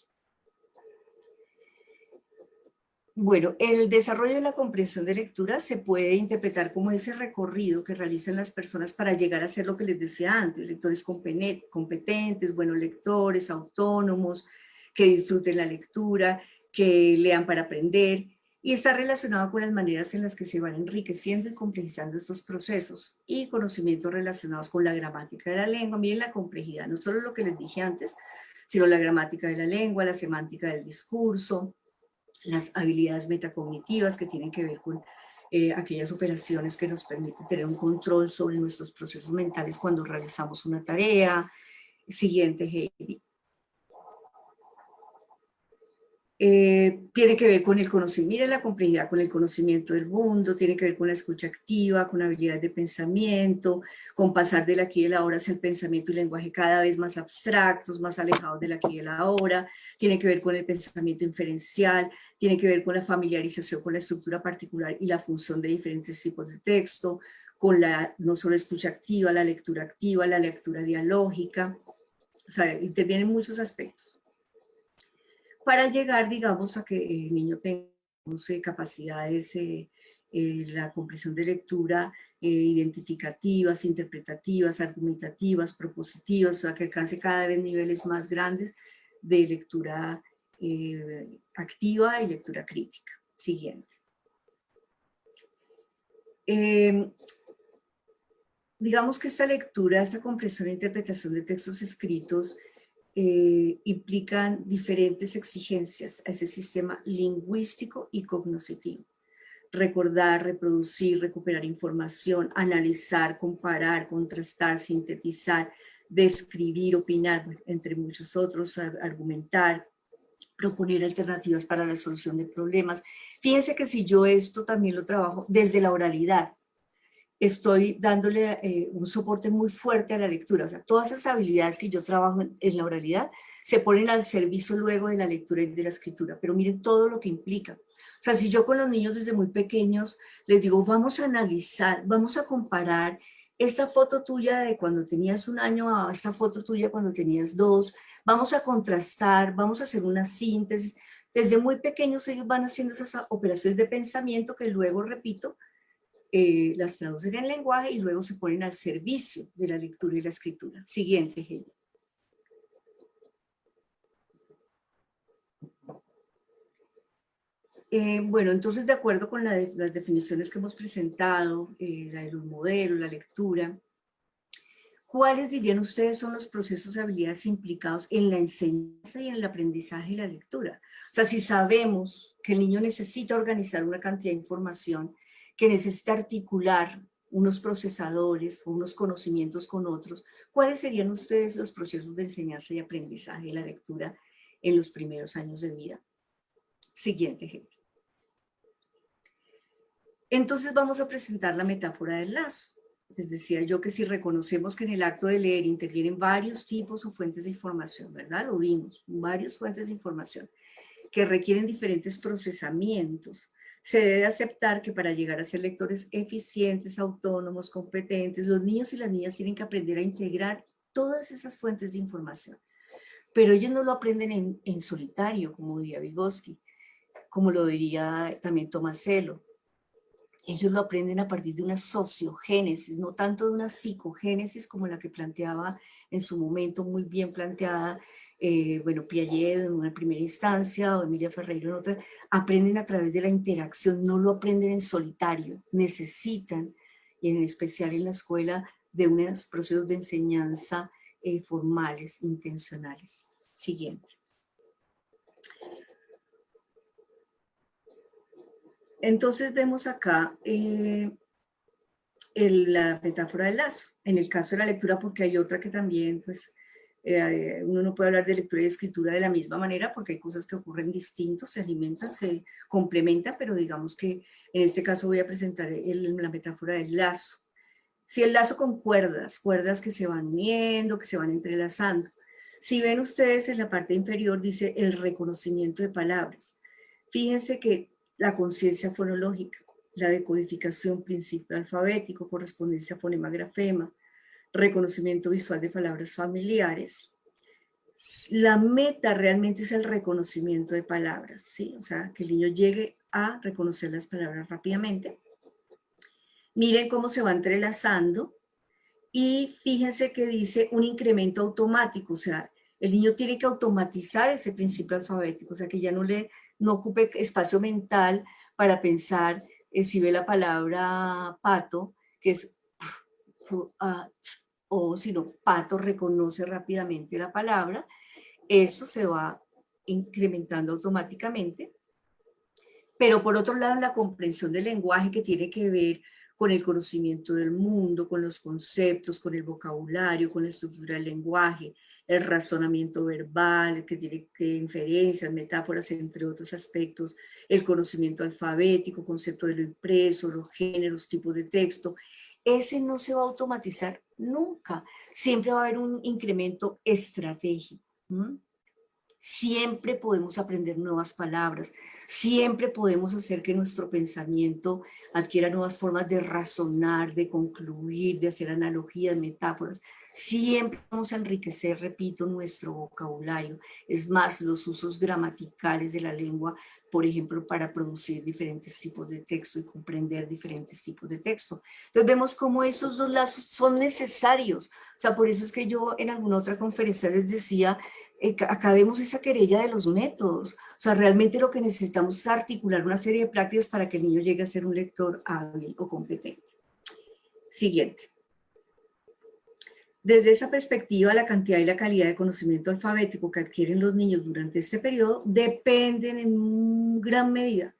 Bueno, el desarrollo de la comprensión de lectura se puede interpretar como ese recorrido que realizan las personas para llegar a ser lo que les decía antes, lectores competentes, buenos lectores, autónomos, que disfruten la lectura, que lean para aprender, y está relacionado con las maneras en las que se van enriqueciendo y complejizando estos procesos y conocimientos relacionados con la gramática de la lengua. Miren la complejidad, no solo lo que les dije antes, sino la gramática de la lengua, la semántica del discurso, las habilidades metacognitivas que tienen que ver con aquellas operaciones que nos permiten tener un control sobre nuestros procesos mentales cuando realizamos una tarea. Siguiente, Heidi. Tiene que ver con el conocimiento, miren la complejidad, con el conocimiento del mundo, tiene que ver con la escucha activa, con habilidades de pensamiento, con pasar del aquí y el ahora hacia el pensamiento y lenguaje cada vez más abstractos, más alejados del aquí y el ahora, tiene que ver con el pensamiento inferencial, tiene que ver con la familiarización con la estructura particular y la función de diferentes tipos de texto, con la no solo escucha activa, la lectura dialógica, o sea, intervienen muchos aspectos para llegar, digamos, a que el niño tenga capacidades, la comprensión de lectura identificativas, interpretativas, argumentativas, propositivas, o sea, que alcance cada vez niveles más grandes de lectura activa y lectura crítica. Siguiente. Digamos que esta lectura, esta comprensión e interpretación de textos escritos implican diferentes exigencias a ese sistema lingüístico y cognoscitivo. Recordar, reproducir, recuperar información, analizar, comparar, contrastar, sintetizar, describir, opinar, bueno, entre muchos otros, argumentar, proponer alternativas para la solución de problemas. Fíjense que si yo esto también lo trabajo desde la oralidad, estoy dándole un soporte muy fuerte a la lectura. O sea, todas esas habilidades que yo trabajo en la oralidad se ponen al servicio luego de la lectura y de la escritura. Pero miren todo lo que implica. O sea, si yo con los niños desde muy pequeños les digo, vamos a analizar, vamos a comparar esta foto tuya de cuando tenías 1 año a esta foto tuya cuando tenías 2, vamos a contrastar, vamos a hacer una síntesis. Desde muy pequeños ellos van haciendo esas operaciones de pensamiento que luego, repito, las traducen en lenguaje y luego se ponen al servicio de la lectura y la escritura. Siguiente, Heidi. Bueno, entonces de acuerdo con las definiciones que hemos presentado, la de los modelos, la lectura, ¿cuáles dirían ustedes son los procesos y habilidades implicados en la enseñanza y en el aprendizaje y la lectura? O sea, si sabemos que el niño necesita organizar una cantidad de información, que necesita articular unos procesadores, unos conocimientos con otros, ¿cuáles serían ustedes los procesos de enseñanza y aprendizaje de la lectura en los primeros años de vida? Siguiente ejemplo. Entonces vamos a presentar la metáfora del lazo. Les decía yo que si reconocemos que en el acto de leer intervienen varios tipos o fuentes de información, ¿verdad? Lo vimos, varias fuentes de información que requieren diferentes procesamientos. Se debe aceptar que para llegar a ser lectores eficientes, autónomos, competentes, los niños y las niñas tienen que aprender a integrar todas esas fuentes de información. Pero ellos no lo aprenden en solitario, como diría Vygotsky, como lo diría también Tomasello. Ellos lo aprenden a partir de una sociogénesis, no tanto de una psicogénesis como la que planteaba en su momento, muy bien planteada, bueno, Piaget en una primera instancia o Emilia Ferreiro en otra. Aprenden a través de la interacción, no lo aprenden en solitario, necesitan, y en especial en la escuela, de unos procesos de enseñanza formales, intencionales. Siguiente. Entonces vemos acá la metáfora del lazo. En el caso de la lectura, porque hay otra que también, pues, uno no puede hablar de lectura y escritura de la misma manera porque hay cosas que ocurren distintos, se alimentan, se complementan, pero digamos que en este caso voy a presentar la metáfora del lazo. Si el lazo con cuerdas, cuerdas que se van uniendo, que se van entrelazando. Si ven ustedes en la parte inferior dice el reconocimiento de palabras. Fíjense que la conciencia fonológica, la decodificación, principio alfabético, correspondencia fonema-grafema, reconocimiento visual de palabras familiares. La meta realmente es el reconocimiento de palabras, ¿sí? O sea, que el niño llegue a reconocer las palabras rápidamente. Miren cómo se va entrelazando y fíjense que dice un incremento automático, o sea, el niño tiene que automatizar ese principio alfabético, o sea, que ya no ocupe espacio mental para pensar si ve la palabra pato, que es o si no, pato reconoce rápidamente la palabra, eso se va incrementando automáticamente. Pero por otro lado, la comprensión del lenguaje que tiene que ver con el conocimiento del mundo, con los conceptos, con el vocabulario, con la estructura del lenguaje, el razonamiento verbal, que tiene inferencias, metáforas, entre otros aspectos, el conocimiento alfabético, concepto de lo impreso, los géneros, tipos de texto. Ese no se va a automatizar nunca. Siempre va a haber un incremento estratégico. Siempre podemos aprender nuevas palabras, siempre podemos hacer que nuestro pensamiento adquiera nuevas formas de razonar, de concluir, de hacer analogías, metáforas. Siempre vamos a enriquecer, repito, nuestro vocabulario. Es más, los usos gramaticales de la lengua, por ejemplo, para producir diferentes tipos de texto y comprender diferentes tipos de texto. Entonces vemos cómo esos dos lazos son necesarios. O sea, por eso es que yo en alguna otra conferencia les decía acá vemos esa querella de los métodos. O sea, realmente lo que necesitamos es articular una serie de prácticas para que el niño llegue a ser un lector hábil o competente. Siguiente. Desde esa perspectiva, la cantidad y la calidad de conocimiento alfabético que adquieren los niños durante este periodo dependen en gran medida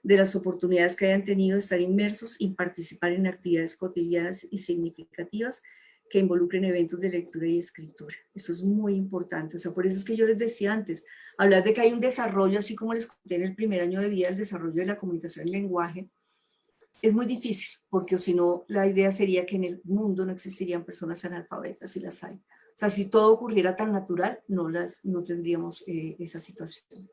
de las oportunidades que hayan tenido de estar inmersos y participar en actividades cotidianas y significativas que involucren eventos de lectura y escritura. Eso es muy importante. O sea, por eso es que yo les decía antes, hablar de que hay un desarrollo, así como les conté en el primer año de vida, el desarrollo de la comunicación y el lenguaje, es muy difícil, porque si no, la idea sería que en el mundo no existirían personas analfabetas, y las hay. O sea, si todo ocurriera tan natural, no tendríamos esa situación.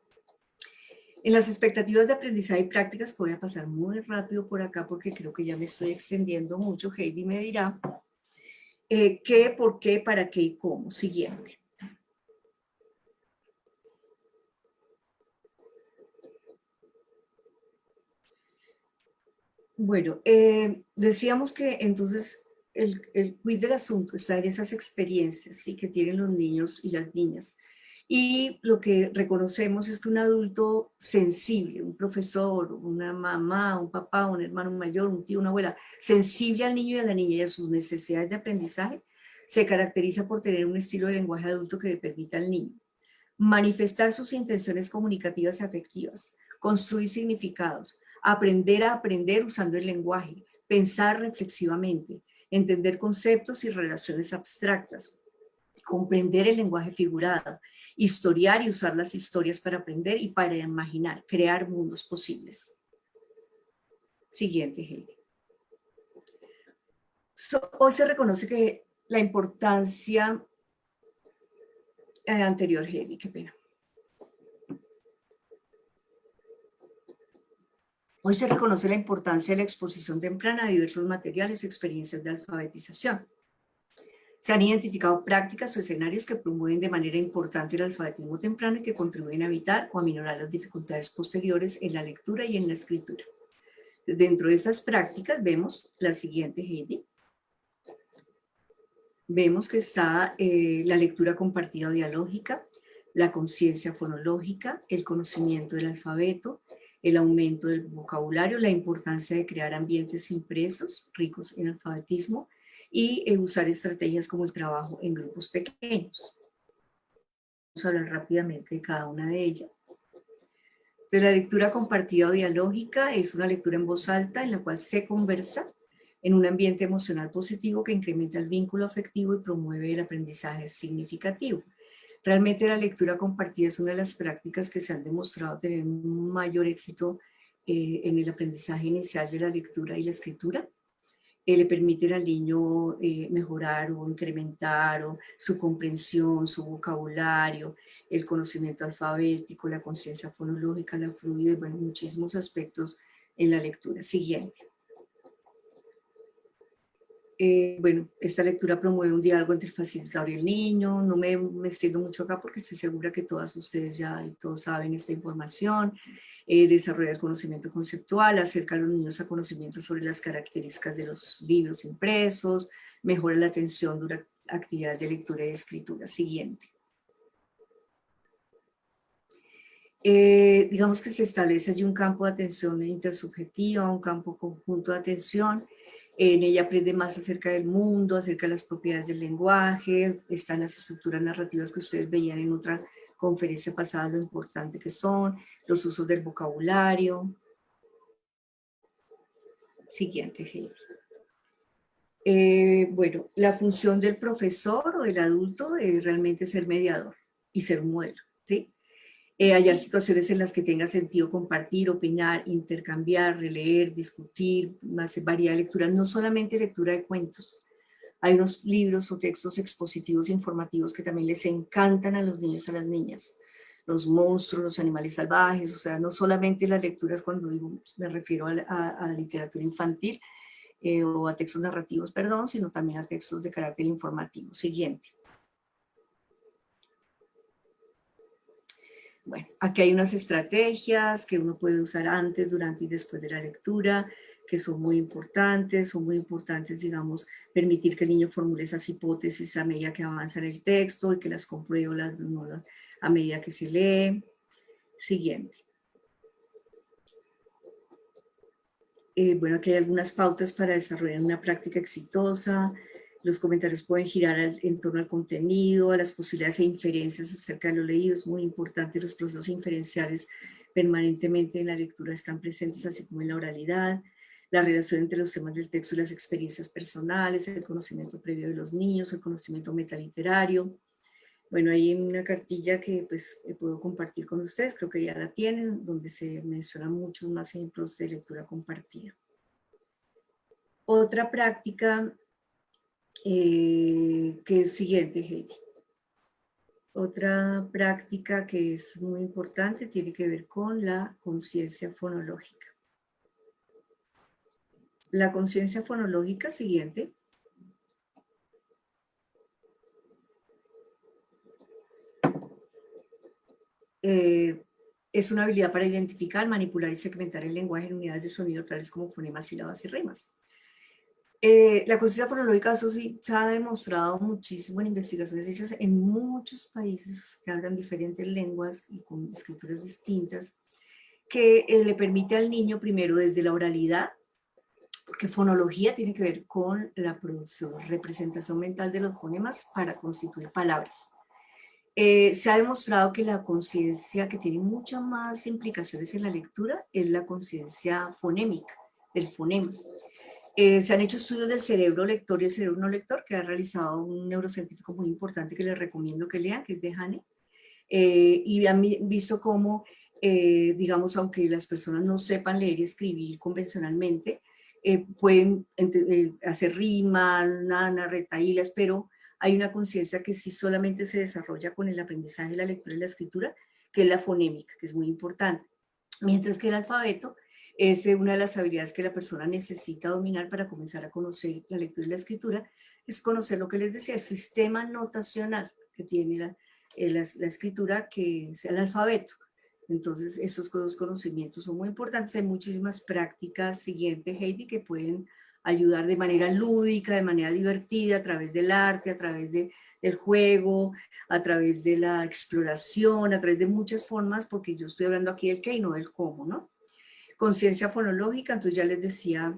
En las expectativas de aprendizaje y prácticas, voy a pasar muy rápido por acá porque creo que ya me estoy extendiendo mucho. Heidi me dirá qué, por qué, para qué y cómo. Siguiente. Bueno, decíamos que entonces el quid del asunto está en esas experiencias, ¿sí?, que tienen los niños y las niñas. Y lo que reconocemos es que un adulto sensible, un profesor, una mamá, un papá, un hermano mayor, un tío, una abuela, sensible al niño y a la niña y a sus necesidades de aprendizaje, se caracteriza por tener un estilo de lenguaje adulto que le permita al niño manifestar sus intenciones comunicativas y afectivas, construir significados, aprender a aprender usando el lenguaje, pensar reflexivamente, entender conceptos y relaciones abstractas, comprender el lenguaje figurado, historiar y usar las historias para aprender y para imaginar, crear mundos posibles. Siguiente, Heidi. Hoy se reconoce que la importancia anterior, Heidi, qué pena. Hoy se reconoce la importancia de la exposición temprana a diversos materiales y experiencias de alfabetización. Se han identificado prácticas o escenarios que promueven de manera importante el alfabetismo temprano y que contribuyen a evitar o a minorar las dificultades posteriores en la lectura y en la escritura. Dentro de estas prácticas vemos la siguiente, Heidi. Vemos que está la lectura compartida o dialógica, la conciencia fonológica, el conocimiento del alfabeto, el aumento del vocabulario, la importancia de crear ambientes impresos, ricos en alfabetismo, y usar estrategias como el trabajo en grupos pequeños. Vamos a hablar rápidamente de cada una de ellas. Entonces, la lectura compartida o dialógica es una lectura en voz alta en la cual se conversa en un ambiente emocional positivo que incrementa el vínculo afectivo y promueve el aprendizaje significativo. Realmente la lectura compartida es una de las prácticas que se han demostrado tener un mayor éxito en el aprendizaje inicial de la lectura y la escritura. Le permiten al niño mejorar o incrementar su comprensión, su vocabulario, el conocimiento alfabético, la conciencia fonológica, la fluidez, bueno, muchísimos aspectos en la lectura. Siguiente. Bueno, esta lectura promueve un diálogo entre el facilitador y el niño. No me extiendo mucho acá porque estoy segura que todas ustedes ya y todos saben esta información. Desarrolla el conocimiento conceptual, acerca a los niños a conocimientos sobre las características de los libros impresos, mejora la atención durante actividades de lectura y escritura. Siguiente. Digamos que se establece allí un campo de atención intersubjetiva, un campo conjunto de atención. En ella aprende más acerca del mundo, acerca de las propiedades del lenguaje, están las estructuras narrativas que ustedes veían en otra conferencia pasada, lo importante que son, los usos del vocabulario. Siguiente, Heidi. Bueno, la función del profesor o del adulto es realmente ser mediador y ser un modelo, ¿sí? Hallar situaciones en las que tenga sentido compartir, opinar, intercambiar, releer, discutir, más variedad de lecturas, no solamente lectura de cuentos. Hay unos libros o textos expositivos informativos que también les encantan a los niños y a las niñas. Los monstruos, los animales salvajes, o sea, no solamente las lecturas cuando digo, me refiero a literatura infantil o a textos narrativos, perdón, sino también a textos de carácter informativo. Siguiente. Bueno, aquí hay unas estrategias que uno puede usar antes, durante y después de la lectura, que son muy importantes, digamos, permitir que el niño formule esas hipótesis a medida que avanza en el texto y que las compruebe a medida que se lee. Siguiente. Bueno, aquí hay algunas pautas para desarrollar una práctica exitosa. Los comentarios pueden girar en torno al contenido, a las posibilidades e inferencias acerca de lo leído. Es muy importante, los procesos inferenciales permanentemente en la lectura están presentes, así como en la oralidad. La relación entre los temas del texto y las experiencias personales, el conocimiento previo de los niños, el conocimiento metaliterario. Bueno, hay una cartilla que pues puedo compartir con ustedes, creo que ya la tienen, donde se mencionan muchos más ejemplos de lectura compartida. Otra práctica que es siguiente, Heidi. Otra práctica que es muy importante tiene que ver con la conciencia fonológica. La conciencia fonológica siguiente es una habilidad para identificar, manipular y segmentar el lenguaje en unidades de sonido tales como fonemas, sílabas y rimas. La conciencia fonológica, eso sí, se ha demostrado muchísimo en investigaciones hechas en muchos países que hablan diferentes lenguas y con escrituras distintas, que le permite al niño primero desde la oralidad, porque fonología tiene que ver con la producción, representación mental de los fonemas para constituir palabras. Se ha demostrado que la conciencia que tiene muchas más implicaciones en la lectura es la conciencia fonémica, del fonema. Se han hecho estudios del cerebro lector y el cerebro no lector que ha realizado un neurocientífico muy importante que les recomiendo que lean, que es de Hane, y han visto cómo, digamos, aunque las personas no sepan leer y escribir convencionalmente, pueden hacer rimas, nanas, retahílas, pero hay una conciencia que sí solamente se desarrolla con el aprendizaje de la lectura y la escritura, que es la fonémica, que es muy importante. Mientras que el alfabeto es una de las habilidades que la persona necesita dominar para comenzar a conocer la lectura y la escritura, es conocer lo que les decía, el sistema notacional que tiene la escritura, que es el alfabeto. Entonces, esos dos conocimientos son muy importantes. Hay muchísimas prácticas siguientes, Heidi, que pueden ayudar de manera lúdica, de manera divertida, a través del arte, a través del juego, a través de la exploración, a través de muchas formas, porque yo estoy hablando aquí del qué y no del cómo, ¿no? Conciencia fonológica, entonces ya les decía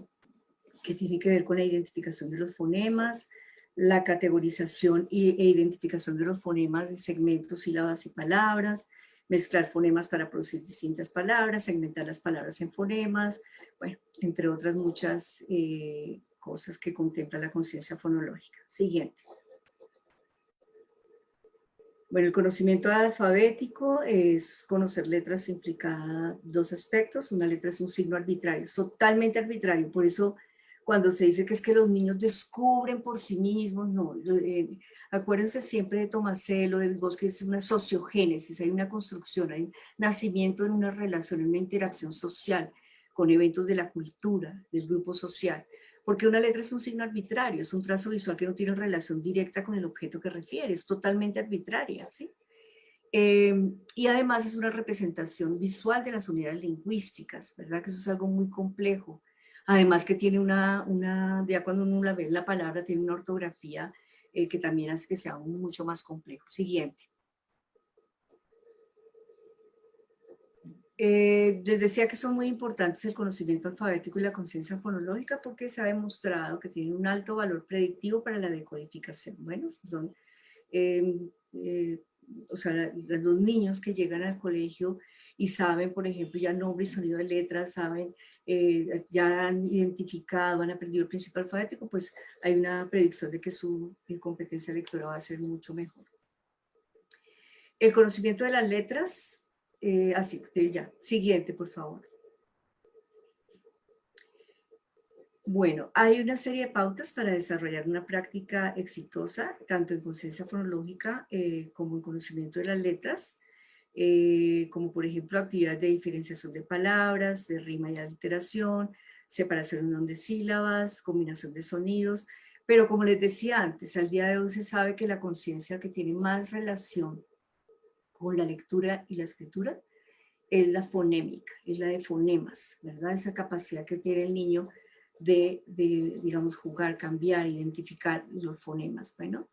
que tiene que ver con la identificación de los fonemas, la categorización e identificación de los fonemas de segmentos, sílabas y palabras, mezclar fonemas para producir distintas palabras, segmentar las palabras en fonemas, bueno, entre otras muchas cosas que contempla la conciencia fonológica. Siguiente. Bueno, el conocimiento alfabético es conocer letras, implica dos aspectos. Una letra es un signo arbitrario, es totalmente arbitrario. Por eso cuando se dice que es que los niños descubren por sí mismos, no. Acuérdense siempre de Tomasello, del Bosque, es una sociogénesis, hay una construcción, hay un nacimiento en una relación, en una interacción social con eventos de la cultura, del grupo social. Porque una letra es un signo arbitrario, es un trazo visual que no tiene relación directa con el objeto que refiere, es totalmente arbitraria, ¿sí? Y además es una representación visual de las unidades lingüísticas, ¿verdad? Que eso es algo muy complejo. Además que tiene ya cuando uno la ve en la palabra, tiene una ortografía que también hace que sea aún mucho más complejo. Siguiente. Les decía que son muy importantes el conocimiento alfabético y la conciencia fonológica porque se ha demostrado que tienen un alto valor predictivo para la decodificación. Bueno, son, o sea, los niños que llegan al colegio y saben, por ejemplo, ya nombre y sonido de letras, saben, ya han identificado, han aprendido el principio alfabético, pues hay una predicción de que su competencia lectora va a ser mucho mejor. El conocimiento de las letras, así, ya. Siguiente, por favor. Bueno, hay una serie de pautas para desarrollar una práctica exitosa, tanto en conciencia fonológica como en conocimiento de las letras, como por ejemplo actividades de diferenciación de palabras, de rima y aliteración, separación y unión de sílabas, combinación de sonidos, pero como les decía antes, al día de hoy se sabe que la conciencia que tiene más relación con la lectura y la escritura es la fonémica, es la de fonemas, ¿verdad? Esa capacidad que tiene el niño digamos, jugar, cambiar, identificar los fonemas. Bueno,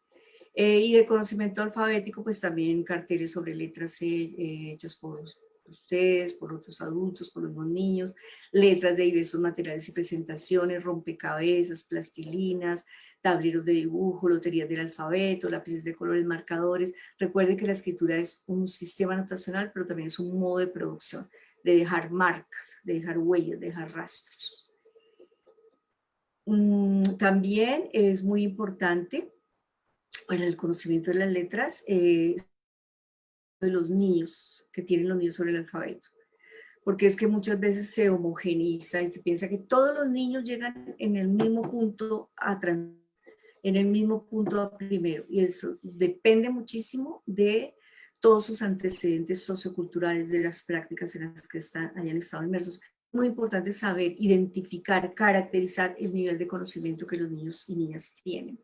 y de conocimiento alfabético, pues también carteles sobre letras hechas por ustedes, por otros adultos, por los niños, letras de diversos materiales y presentaciones, rompecabezas, plastilinas, tableros de dibujo, loterías del alfabeto, lápices de colores, marcadores. Recuerden que la escritura es un sistema notacional, pero también es un modo de producción, de dejar marcas, de dejar huellas, de dejar rastros. También es muy importante para el conocimiento de las letras de los niños, que tienen los niños sobre el alfabeto. Porque es que muchas veces se homogeneiza y se piensa que todos los niños llegan en el mismo punto a primero, y eso depende muchísimo de todos sus antecedentes socioculturales, de las prácticas en las que hayan estado inmersos. Muy importante saber identificar, caracterizar el nivel de conocimiento que los niños y niñas tienen.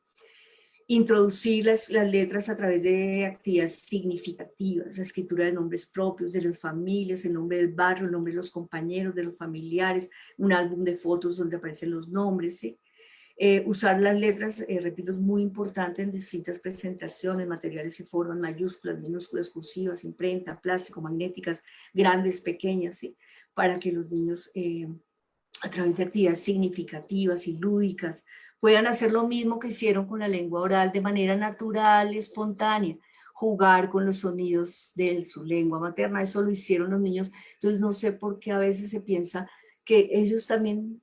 Introducir las letras a través de actividades significativas, la escritura de nombres propios, de las familias, el nombre del barrio, el nombre de los compañeros, de los familiares, un álbum de fotos donde aparecen los nombres, ¿sí? Usar las letras, repito, es muy importante en distintas presentaciones, materiales y formas, mayúsculas, minúsculas, cursivas, imprenta, plástico, magnéticas, grandes, pequeñas, ¿sí? Para que los niños, a través de actividades significativas y lúdicas, puedan hacer lo mismo que hicieron con la lengua oral de manera natural y espontánea, jugar con los sonidos de su lengua materna. Eso lo hicieron los niños. Entonces no sé por qué a veces se piensa que ellos también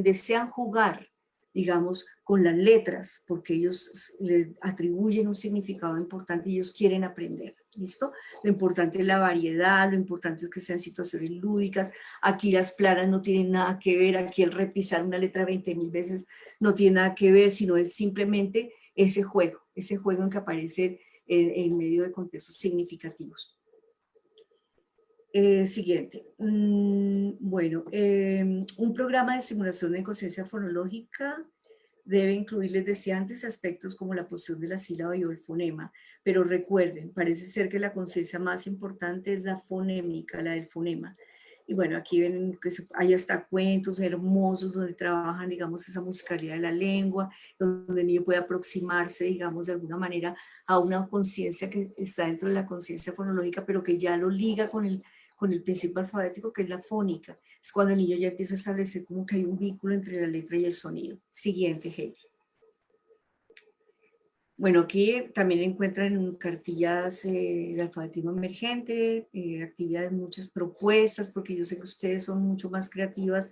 desean jugar, digamos, con las letras, porque ellos les atribuyen un significado importante y ellos quieren aprender, ¿listo? Lo importante es la variedad, lo importante es que sean situaciones lúdicas. Aquí las planas no tienen nada que ver, aquí el repisar una letra 20.000 veces no tiene nada que ver, sino es simplemente ese juego en que aparece en medio de contextos significativos. Siguiente. Bueno, un programa de estimulación de conciencia fonológica debe incluir, les decía antes, aspectos como la posición de la sílaba y el fonema, pero recuerden, parece ser que la conciencia más importante es la fonémica, la del fonema. Y bueno, aquí ven que hay hasta cuentos hermosos donde trabajan, digamos, esa musicalidad de la lengua, donde el niño puede aproximarse, digamos, de alguna manera a una conciencia que está dentro de la conciencia fonológica, pero que ya lo liga con el principio alfabético, que es la fónica. Es cuando el niño ya empieza a establecer como que hay un vínculo entre la letra y el sonido. Siguiente, Heidi. Bueno, aquí también encuentran cartillas de alfabetismo emergente, actividades, muchas propuestas, porque yo sé que ustedes son mucho más creativas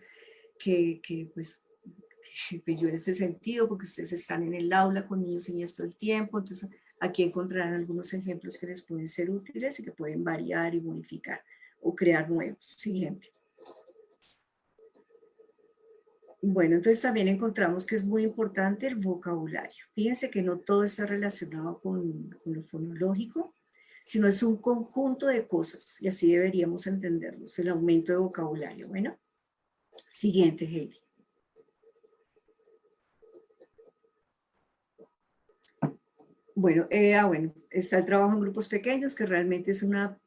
que yo en ese sentido, porque ustedes están en el aula con niños y niñas todo el tiempo. Entonces aquí encontrarán algunos ejemplos que les pueden ser útiles y que pueden variar y modificar o crear nuevos. Siguiente. Bueno, entonces también encontramos que es muy importante el vocabulario. Fíjense que no todo está relacionado con lo fonológico, sino es un conjunto de cosas, y así deberíamos entenderlos, el aumento de vocabulario. Bueno, siguiente, Heidi. Bueno, bueno, está el trabajo en grupos pequeños, que realmente es una,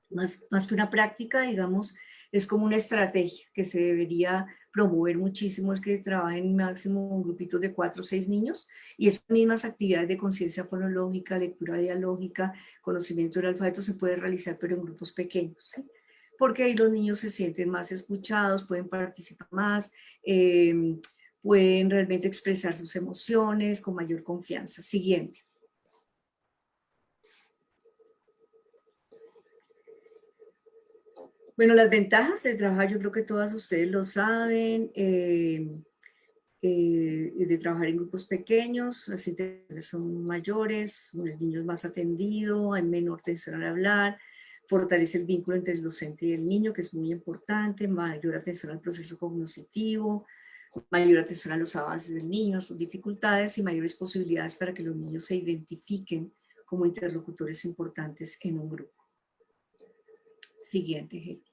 más que una práctica, digamos, es como una estrategia que se debería promover muchísimo, es que trabajen máximo grupitos de 4 o 6 niños, y estas mismas actividades de conciencia fonológica, lectura dialógica, conocimiento del alfabeto se puede realizar, pero en grupos pequeños, ¿sí? Porque ahí los niños se sienten más escuchados, pueden participar más, pueden realmente expresar sus emociones con mayor confianza. Siguiente. Bueno, las ventajas de trabajar, yo creo que todas ustedes lo saben, de trabajar en grupos pequeños, las interacciones son mayores, el niño es más atendido, hay menor tensión al hablar, fortalece el vínculo entre el docente y el niño, que es muy importante, mayor atención al proceso cognitivo, mayor atención a los avances del niño, a sus dificultades y mayores posibilidades para que los niños se identifiquen como interlocutores importantes en un grupo. Siguiente, Heidi.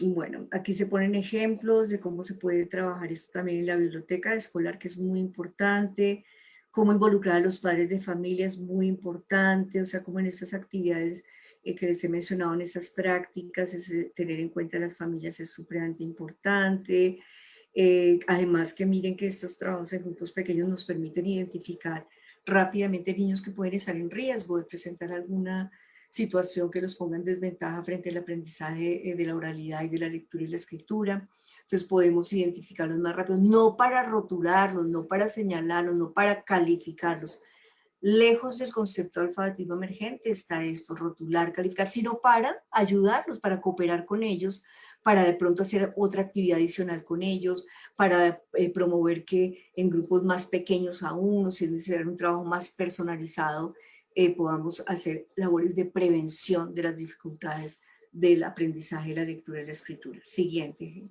Bueno, aquí se ponen ejemplos de cómo se puede trabajar esto también en la biblioteca escolar, que es muy importante, cómo involucrar a los padres de familia es muy importante, o sea, como en estas actividades que les he mencionado en esas prácticas, tener en cuenta a las familias es supremamente importante. Además que miren que estos trabajos en grupos pequeños nos permiten identificar rápidamente niños que pueden estar en riesgo de presentar alguna situación que los ponga en desventaja frente al aprendizaje de la oralidad y de la lectura y la escritura. Entonces podemos identificarlos más rápido, no para rotularlos, no para señalarlos, no para calificarlos. Lejos del concepto de alfabetismo emergente está esto, rotular, calificar, sino para ayudarlos, para cooperar con ellos, para de pronto hacer otra actividad adicional con ellos, para promover que en grupos más pequeños aún, o si es necesario un trabajo más personalizado, podamos hacer labores de prevención de las dificultades del aprendizaje, la lectura y la escritura. Siguiente.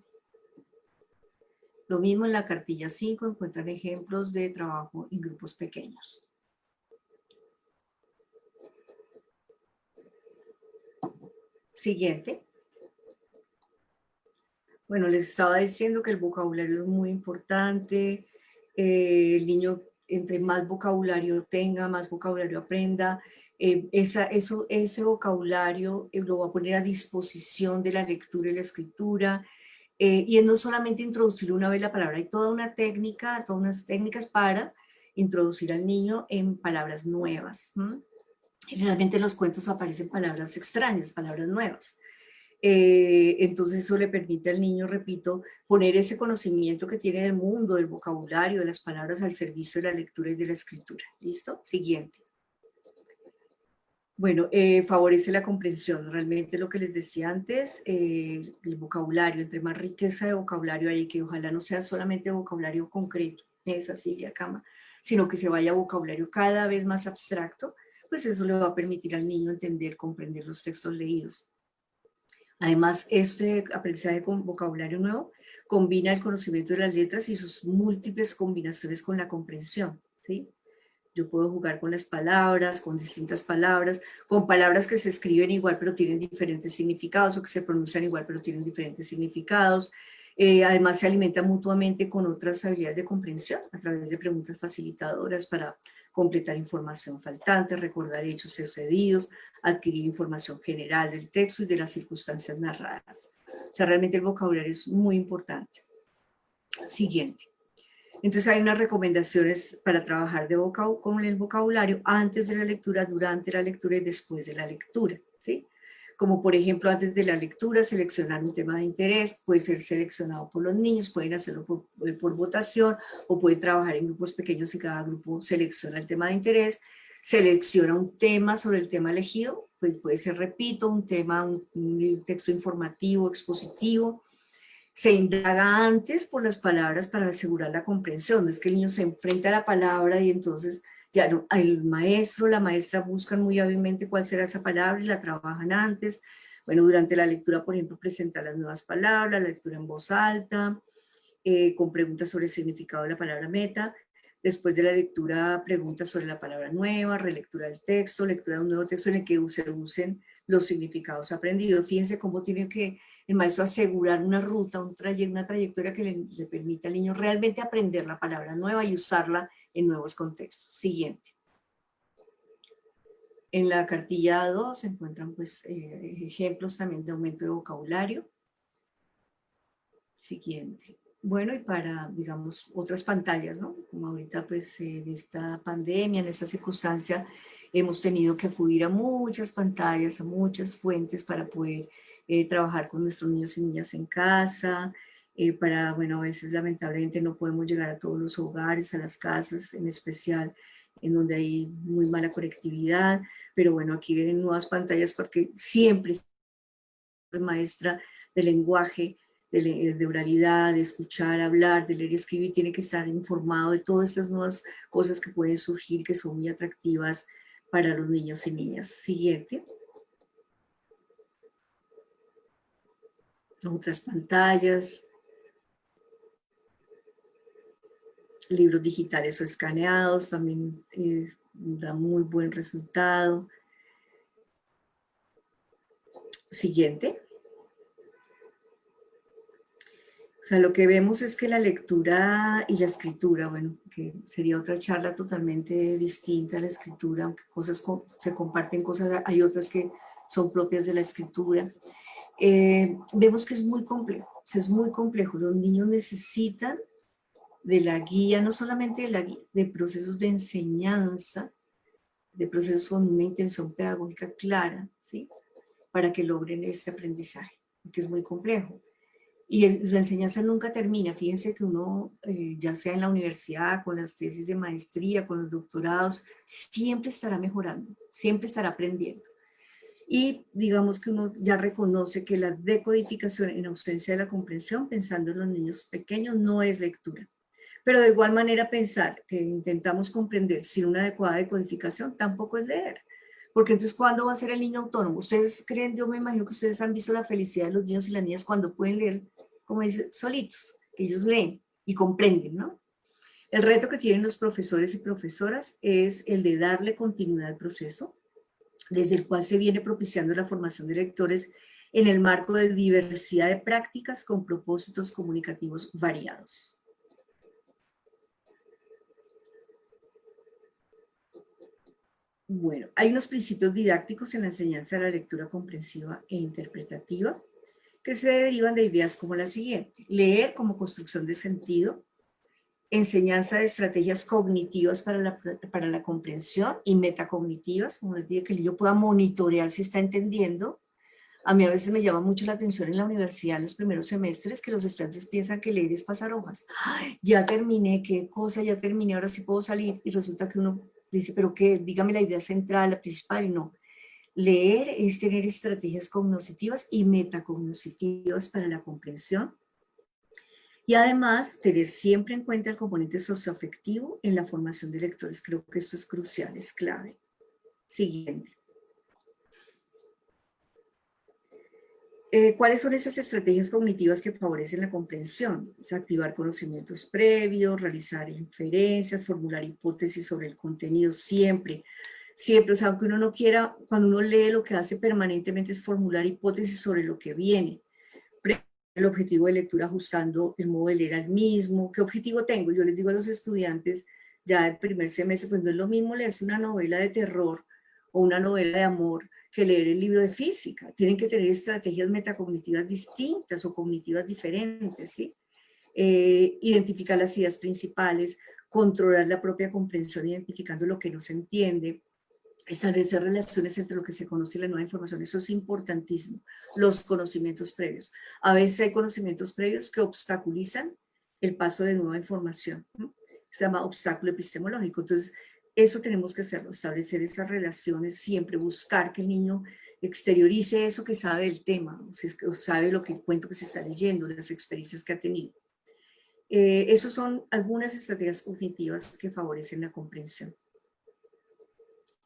Lo mismo en la cartilla 5, encuentran ejemplos de trabajo en grupos pequeños. Siguiente. Bueno, les estaba diciendo que el vocabulario es muy importante. El niño, entre más vocabulario tenga, más vocabulario aprenda. Ese vocabulario lo va a poner a disposición de la lectura y la escritura. Y es no solamente introducir una vez la palabra, hay toda una técnica, todas unas técnicas para introducir al niño en palabras nuevas. Generalmente en los cuentos aparecen palabras extrañas, palabras nuevas. Entonces eso le permite al niño, repito, poner ese conocimiento que tiene del mundo, del vocabulario, de las palabras al servicio de la lectura y de la escritura. ¿Listo? Siguiente. Bueno, favorece la comprensión. Realmente lo que les decía antes, el vocabulario, entre más riqueza de vocabulario hay, que ojalá no sea solamente vocabulario concreto, mesa, silla, cama, sino que se vaya a vocabulario cada vez más abstracto, pues eso le va a permitir al niño entender, comprender los textos leídos. Además, este aprendizaje con vocabulario nuevo combina el conocimiento de las letras y sus múltiples combinaciones con la comprensión, ¿sí? Yo puedo jugar con las palabras, con distintas palabras, con palabras que se escriben igual pero tienen diferentes significados o que se pronuncian igual pero tienen diferentes significados. Además se alimenta mutuamente con otras habilidades de comprensión a través de preguntas facilitadoras para completar información faltante, recordar hechos sucedidos, adquirir información general del texto y de las circunstancias narradas. O sea, realmente el vocabulario es muy importante. Siguiente. Entonces hay unas recomendaciones para trabajar con el vocabulario antes de la lectura, durante la lectura y después de la lectura, ¿sí? Como por ejemplo antes de la lectura seleccionar un tema de interés, puede ser seleccionado por los niños, pueden hacerlo por votación o pueden trabajar en grupos pequeños y cada grupo selecciona el tema de interés, selecciona un tema sobre el tema elegido, pues puede ser, repito, un tema, un texto informativo, expositivo. Se indaga antes por las palabras para asegurar la comprensión. No es que el niño se enfrenta a la palabra y entonces ya no, el maestro, la maestra buscan muy hábilmente cuál será esa palabra y la trabajan antes. Bueno, durante la lectura, por ejemplo, presentar las nuevas palabras, la lectura en voz alta, con preguntas sobre el significado de la palabra meta. Después de la lectura, preguntas sobre la palabra nueva, relectura del texto, lectura de un nuevo texto en el que se usen los significados aprendidos. Fíjense cómo tiene que el maestro asegurar una ruta, una trayectoria que le permita al niño realmente aprender la palabra nueva y usarla en nuevos contextos. Siguiente. En la cartilla 2 se encuentran pues, ejemplos también de aumento de vocabulario. Siguiente. Bueno, y para, digamos, otras pantallas, ¿no? Como ahorita, pues, en esta pandemia, en esta circunstancia, hemos tenido que acudir a muchas pantallas, a muchas fuentes para poder trabajar con nuestros niños y niñas en casa, bueno, a veces lamentablemente no podemos llegar a todos los hogares, a las casas, en especial en donde hay muy mala conectividad, pero bueno, aquí vienen nuevas pantallas porque siempre es maestra de lenguaje, de oralidad, de escuchar, hablar, de leer y escribir, tiene que estar informado de todas estas nuevas cosas que pueden surgir, que son muy atractivas para los niños y niñas. Siguiente. Otras pantallas. Libros digitales o escaneados también da muy buen resultado. Siguiente. O sea, lo que vemos es que la lectura y la escritura, bueno, que sería otra charla totalmente distinta a la escritura, aunque cosas se comparten cosas, hay otras que son propias de la escritura. Vemos que es muy complejo, o sea, es muy complejo. Los niños necesitan de la guía, no solamente de la guía, de procesos de enseñanza, de procesos con una intención pedagógica clara, ¿sí? Para que logren este aprendizaje, que es muy complejo. Y la enseñanza nunca termina. Fíjense que uno, ya sea en la universidad, con las tesis de maestría, con los doctorados, siempre estará mejorando, siempre estará aprendiendo. Y digamos que uno ya reconoce que la decodificación en ausencia de la comprensión, pensando en los niños pequeños, no es lectura. Pero de igual manera pensar que intentamos comprender sin una adecuada decodificación tampoco es leer. Porque entonces, ¿cuándo va a ser el niño autónomo? Ustedes creen, yo me imagino que ustedes han visto la felicidad de los niños y las niñas cuando pueden leer, como dice, solitos, que ellos leen y comprenden, ¿no? El reto que tienen los profesores y profesoras es el de darle continuidad al proceso, desde el cual se viene propiciando la formación de lectores en el marco de diversidad de prácticas con propósitos comunicativos variados. Bueno, hay unos principios didácticos en la enseñanza de la lectura comprensiva e interpretativa que se derivan de ideas como la siguiente: leer como construcción de sentido, enseñanza de estrategias cognitivas para la comprensión y metacognitivas, como les digo, que el niño pueda monitorear si está entendiendo. A mí a veces me llama mucho la atención en la universidad en los primeros semestres que los estudiantes piensan que leer es pasar hojas. ¡Ay, ya terminé! ¿Qué cosa? Ya terminé, ahora sí puedo salir. Y resulta que uno dice, pero qué, dígame la idea central, la principal, y no. Leer es tener estrategias cognitivas y metacognitivas para la comprensión. Y además, tener siempre en cuenta el componente socioafectivo en la formación de lectores. Creo que esto es crucial, es clave. Siguiente. ¿Cuáles son esas estrategias cognitivas que favorecen la comprensión? Es activar conocimientos previos, realizar inferencias, formular hipótesis sobre el contenido siempre. Siempre, o sea, aunque uno no quiera, cuando uno lee, lo que hace permanentemente es formular hipótesis sobre lo que viene. El objetivo de lectura ajustando el modo de leer al mismo. ¿Qué objetivo tengo? Yo les digo a los estudiantes ya el primer semestre, pues no es lo mismo leerse una novela de terror o una novela de amor que leer el libro de física. Tienen que tener estrategias metacognitivas distintas o cognitivas diferentes, ¿sí? Identificar las ideas principales, controlar la propia comprensión identificando lo que no se entiende, establecer relaciones entre lo que se conoce y la nueva información. Eso es importantísimo. Los conocimientos previos. A veces hay conocimientos previos que obstaculizan el paso de nueva información, ¿no? Se llama obstáculo epistemológico. Entonces, eso tenemos que hacerlo, establecer esas relaciones, siempre buscar que el niño exteriorice eso que sabe del tema, o sabe lo que el cuento que se está leyendo, las experiencias que ha tenido. Esas son algunas estrategias cognitivas que favorecen la comprensión.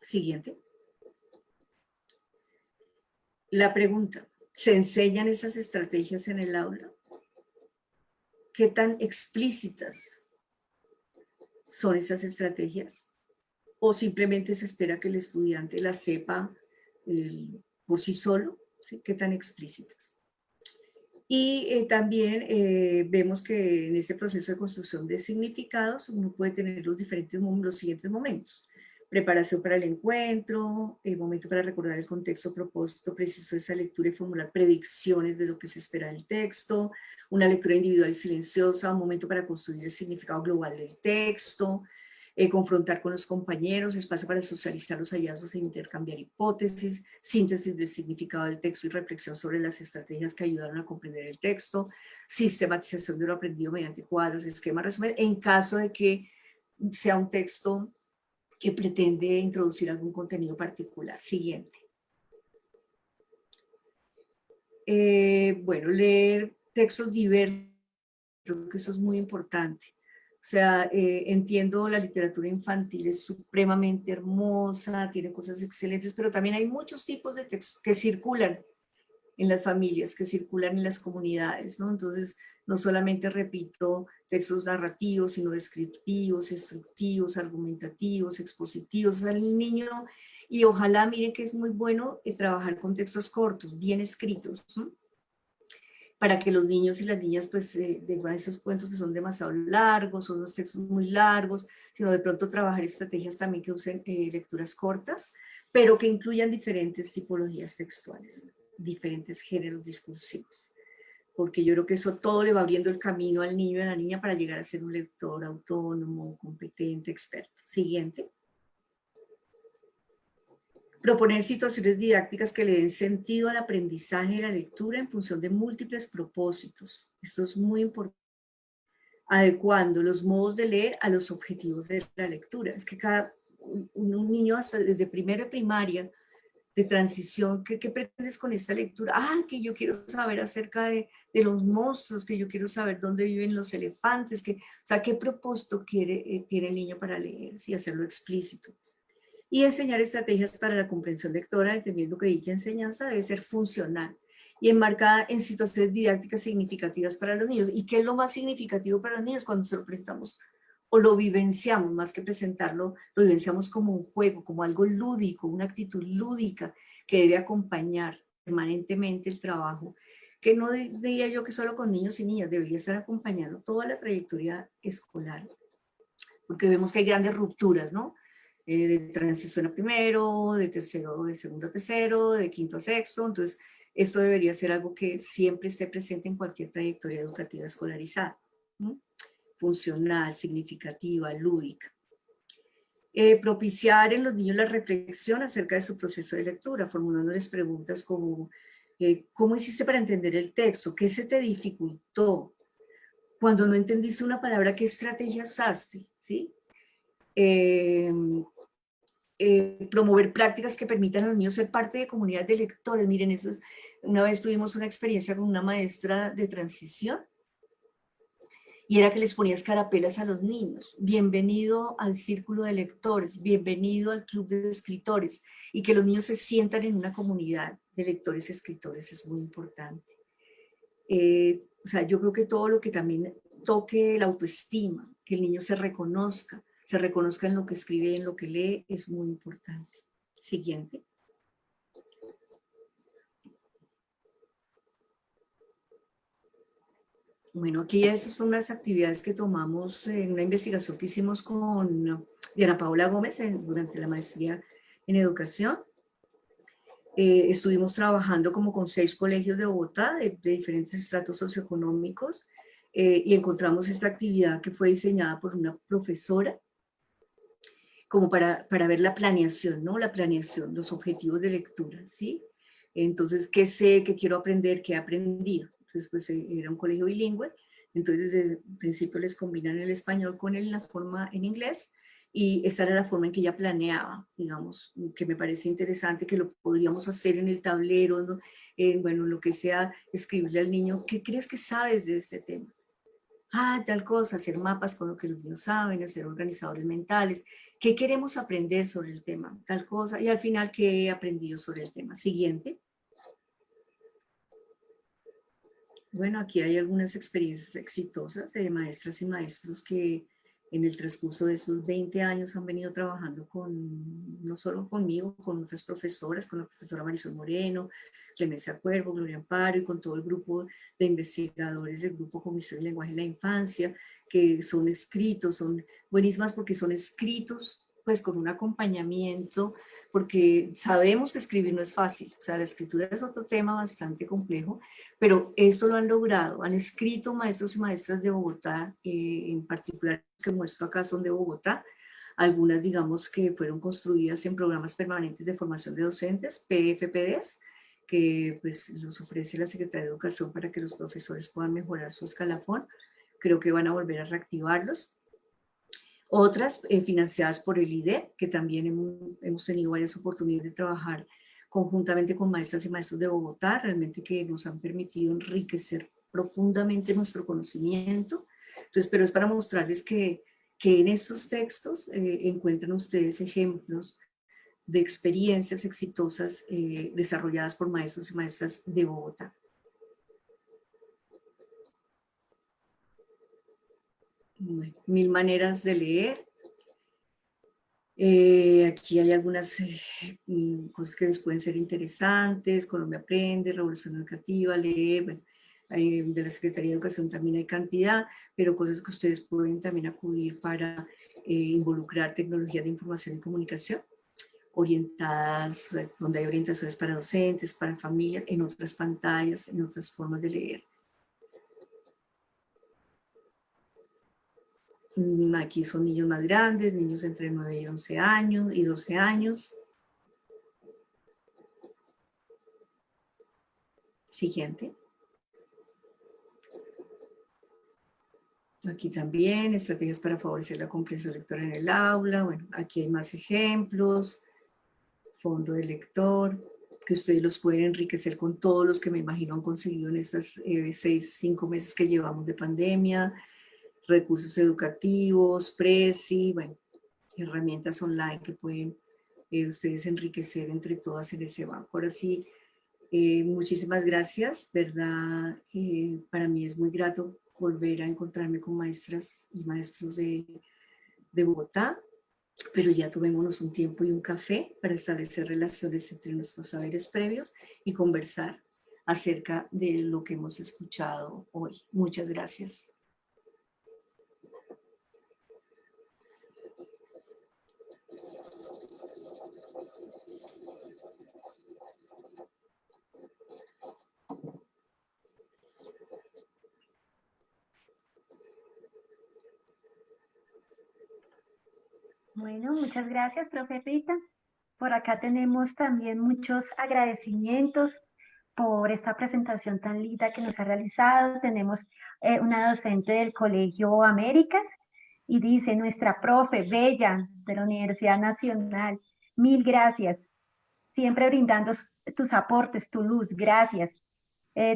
Siguiente. La pregunta, ¿se enseñan esas estrategias en el aula? ¿Qué tan explícitas son esas estrategias? ¿O simplemente se espera que el estudiante las sepa por sí solo? ¿Sí? ¿Qué tan explícitas? Y también vemos que en ese proceso de construcción de significados uno puede tener los siguientes momentos. Preparación para el encuentro, momento para recordar el contexto, propósito preciso de esa lectura y formular predicciones de lo que se espera del texto, una lectura individual y silenciosa, un momento para construir el significado global del texto, confrontar con los compañeros, espacio para socializar los hallazgos e intercambiar hipótesis, síntesis del significado del texto y reflexión sobre las estrategias que ayudaron a comprender el texto, sistematización de lo aprendido mediante cuadros, esquemas, resumen, en caso de que sea un texto que pretende introducir algún contenido particular. Siguiente. Bueno, leer textos diversos, creo que eso es muy importante. O sea, entiendo la literatura infantil es supremamente hermosa, tiene cosas excelentes, pero también hay muchos tipos de textos que circulan en las familias, que circulan en las comunidades, ¿no? Entonces, no solamente, repito, textos narrativos, sino descriptivos, instructivos, argumentativos, expositivos. O sea, el niño, y ojalá, miren que es muy bueno trabajar con textos cortos, bien escritos, ¿no? Para que los niños y las niñas, pues, de esos cuentos que son demasiado largos, son unos textos muy largos, sino de pronto trabajar estrategias también que usen lecturas cortas. pero que incluyan diferentes tipologías textuales, diferentes géneros discursivos, porque yo creo que eso todo le va abriendo el camino al niño y a la niña para llegar a ser un lector autónomo, competente, experto. Siguiente. Proponer situaciones didácticas que le den sentido al aprendizaje de la lectura en función de múltiples propósitos. Esto es muy importante. Adecuando los modos de leer a los objetivos de la lectura. Es que un niño hasta desde primero de primaria, de transición, ¿qué pretendes con esta lectura? Que yo quiero saber acerca de los monstruos, que yo quiero saber dónde viven los elefantes, o sea, ¿qué propósito tiene el niño para leer? Y hacerlo explícito. Y enseñar estrategias para la comprensión lectora, entendiendo que dicha enseñanza debe ser funcional y enmarcada en situaciones didácticas significativas para los niños. ¿Y qué es lo más significativo para los niños? Cuando se lo presentamos o lo vivenciamos, más que presentarlo, lo vivenciamos como un juego, como algo lúdico, una actitud lúdica que debe acompañar permanentemente el trabajo, que no diría yo que solo con niños y niñas, debería estar acompañando toda la trayectoria escolar, porque vemos que hay grandes rupturas, ¿no? De transición a primero, de segundo a tercero, de quinto a sexto. Entonces, esto debería ser algo que siempre esté presente en cualquier trayectoria educativa escolarizada, ¿no? Funcional, significativa, lúdica. Propiciar en los niños la reflexión acerca de su proceso de lectura, formulándoles preguntas como ¿cómo hiciste para entender el texto? ¿Qué se te dificultó? Cuando no entendiste una palabra, ¿qué estrategia usaste? ¿Sí? Promover prácticas que permitan a los niños ser parte de comunidades de lectores. Miren, una vez tuvimos una experiencia con una maestra de transición y era que les ponía escarapelas a los niños. Bienvenido al círculo de lectores, bienvenido al club de escritores, y que los niños se sientan en una comunidad de lectores y escritores es muy importante. O sea, yo creo que todo lo que también toque la autoestima, que el niño se reconozca en lo que escribe, en lo que lee, es muy importante. Siguiente. Bueno, aquí esas son las actividades que tomamos en una investigación que hicimos con Diana Paola Gómez durante la maestría en educación. Estuvimos trabajando como con 6 colegios de Bogotá, de diferentes estratos socioeconómicos, y encontramos esta actividad que fue diseñada por una profesora, como para ver la planeación, ¿no? La planeación, los objetivos de lectura, ¿sí? Entonces, ¿qué sé, qué quiero aprender, qué he aprendido? Entonces, pues era un colegio bilingüe, entonces desde el principio les combinan el español con la forma en inglés, y esa era la forma en que ella planeaba, digamos, que me parece interesante, que lo podríamos hacer en el tablero, ¿no? Bueno, lo que sea, escribirle al niño, ¿qué crees que sabes de este tema? Tal cosa, hacer mapas con lo que los niños saben, hacer organizadores mentales. ¿Qué queremos aprender sobre el tema? Tal cosa. Y al final, ¿qué he aprendido sobre el tema? Siguiente. Bueno, aquí hay algunas experiencias exitosas de maestras y maestros que en el transcurso de estos 20 años han venido trabajando no solo conmigo, con otras profesoras, con la profesora Marisol Moreno, Clemencia Cuervo, Gloria Amparo, y con todo el grupo de investigadores del Grupo Comisión de Lenguaje en la Infancia, que son escritos, son buenísimas porque son escritos pues con un acompañamiento, porque sabemos que escribir no es fácil, o sea, la escritura es otro tema bastante complejo, pero esto lo han logrado, han escrito maestros y maestras de Bogotá, en particular que muestro acá son de Bogotá, algunas digamos que fueron construidas en programas permanentes de formación de docentes, PFPDs, que pues los ofrece la Secretaría de Educación para que los profesores puedan mejorar su escalafón. Creo que van a volver a reactivarlos. Otras financiadas por el IDE, que también hemos tenido varias oportunidades de trabajar conjuntamente con maestras y maestros de Bogotá, realmente que nos han permitido enriquecer profundamente nuestro conocimiento. Entonces, pero es para mostrarles que en estos textos encuentran ustedes ejemplos de experiencias exitosas desarrolladas por maestros y maestras de Bogotá. Bueno, 1000 maneras de leer. Aquí hay algunas cosas que les pueden ser interesantes: Colombia Aprende, Revolución Educativa, leer, bueno, de la Secretaría de Educación también hay cantidad, pero cosas que ustedes pueden también acudir para involucrar tecnología de información y comunicación. orientadas, o sea, donde hay orientaciones para docentes, para familias, en otras pantallas, en otras formas de leer. Aquí son niños más grandes, niños entre 9 y 11 años y 12 años. Siguiente. Aquí también, estrategias para favorecer la comprensión lectora en el aula. Bueno, aquí hay más ejemplos. Fondo de lector, que ustedes los pueden enriquecer con todos los que me imagino han conseguido en estas 5 meses que llevamos de pandemia. Recursos educativos, Prezi, bueno, herramientas online que pueden ustedes enriquecer entre todas en ese banco. Ahora sí, muchísimas gracias, ¿verdad? Para mí es muy grato volver a encontrarme con maestras y maestros de Bogotá, pero ya tomémonos un tiempo y un café para establecer relaciones entre nuestros saberes previos y conversar acerca de lo que hemos escuchado hoy. Muchas gracias. Bueno, muchas gracias, profe Rita. Por acá tenemos también muchos agradecimientos por esta presentación tan linda que nos ha realizado. Tenemos una docente del Colegio Américas y dice, nuestra profe Bella de la Universidad Nacional, mil gracias, siempre brindando tus aportes, tu luz, gracias.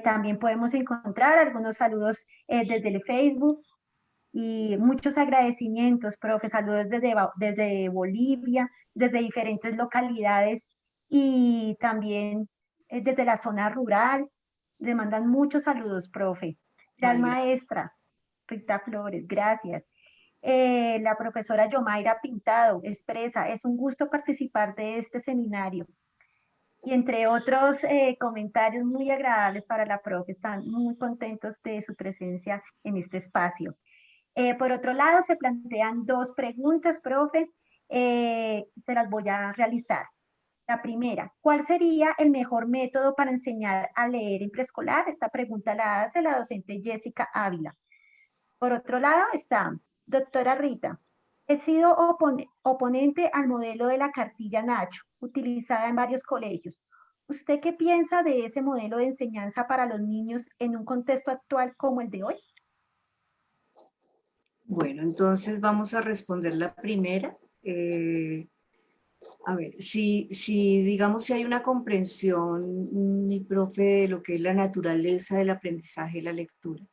También podemos encontrar algunos saludos desde el Facebook y muchos agradecimientos, profe, saludos desde Bolivia, desde diferentes localidades y también desde la zona rural. Le mandan muchos saludos, profe. Gran Ay, maestra, Rita Flores, gracias. La profesora Yomaira Pintado expresa, es un gusto participar de este seminario. Y entre otros comentarios muy agradables para la profe, están muy contentos de su presencia en este espacio. Por otro lado, se plantean dos preguntas, profe, se las voy a realizar. La primera, ¿cuál sería el mejor método para enseñar a leer en preescolar? Esta pregunta la hace la docente Jessica Ávila. Por otro lado está, doctora Rita, he sido oponente al modelo de la cartilla Nacho, utilizada en varios colegios. ¿Usted qué piensa de ese modelo de enseñanza para los niños en un contexto actual como el de hoy? bueno, entonces vamos a responder la primera. A ver, si digamos si hay una comprensión, mi profe, de lo que es la naturaleza del aprendizaje y la lectura,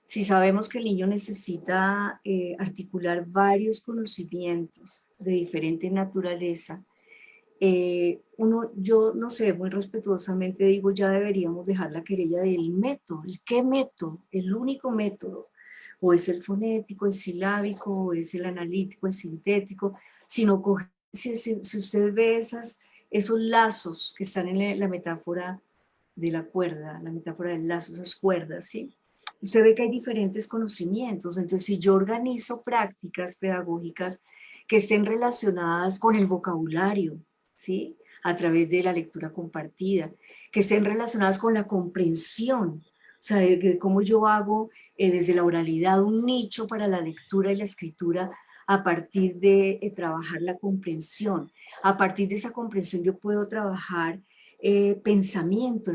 si sabemos que el niño necesita articular varios conocimientos de diferente naturaleza, yo no sé, muy respetuosamente digo, ya deberíamos dejar la querella del método. ¿El qué método? El único método. O es el fonético, el silábico, o es el analítico, el sintético. Sino si usted ve esos lazos que están en la metáfora de la cuerda, la metáfora del lazo, esas cuerdas, ¿sí? Usted ve que hay diferentes conocimientos. Entonces, si yo organizo prácticas pedagógicas que estén relacionadas con el vocabulario, ¿sí? A través de la lectura compartida, que estén relacionadas con la comprensión, o sea, de cómo yo hago desde la oralidad un nicho para la lectura y la escritura a partir de trabajar la comprensión. A partir de esa comprensión yo puedo trabajar el pensamiento,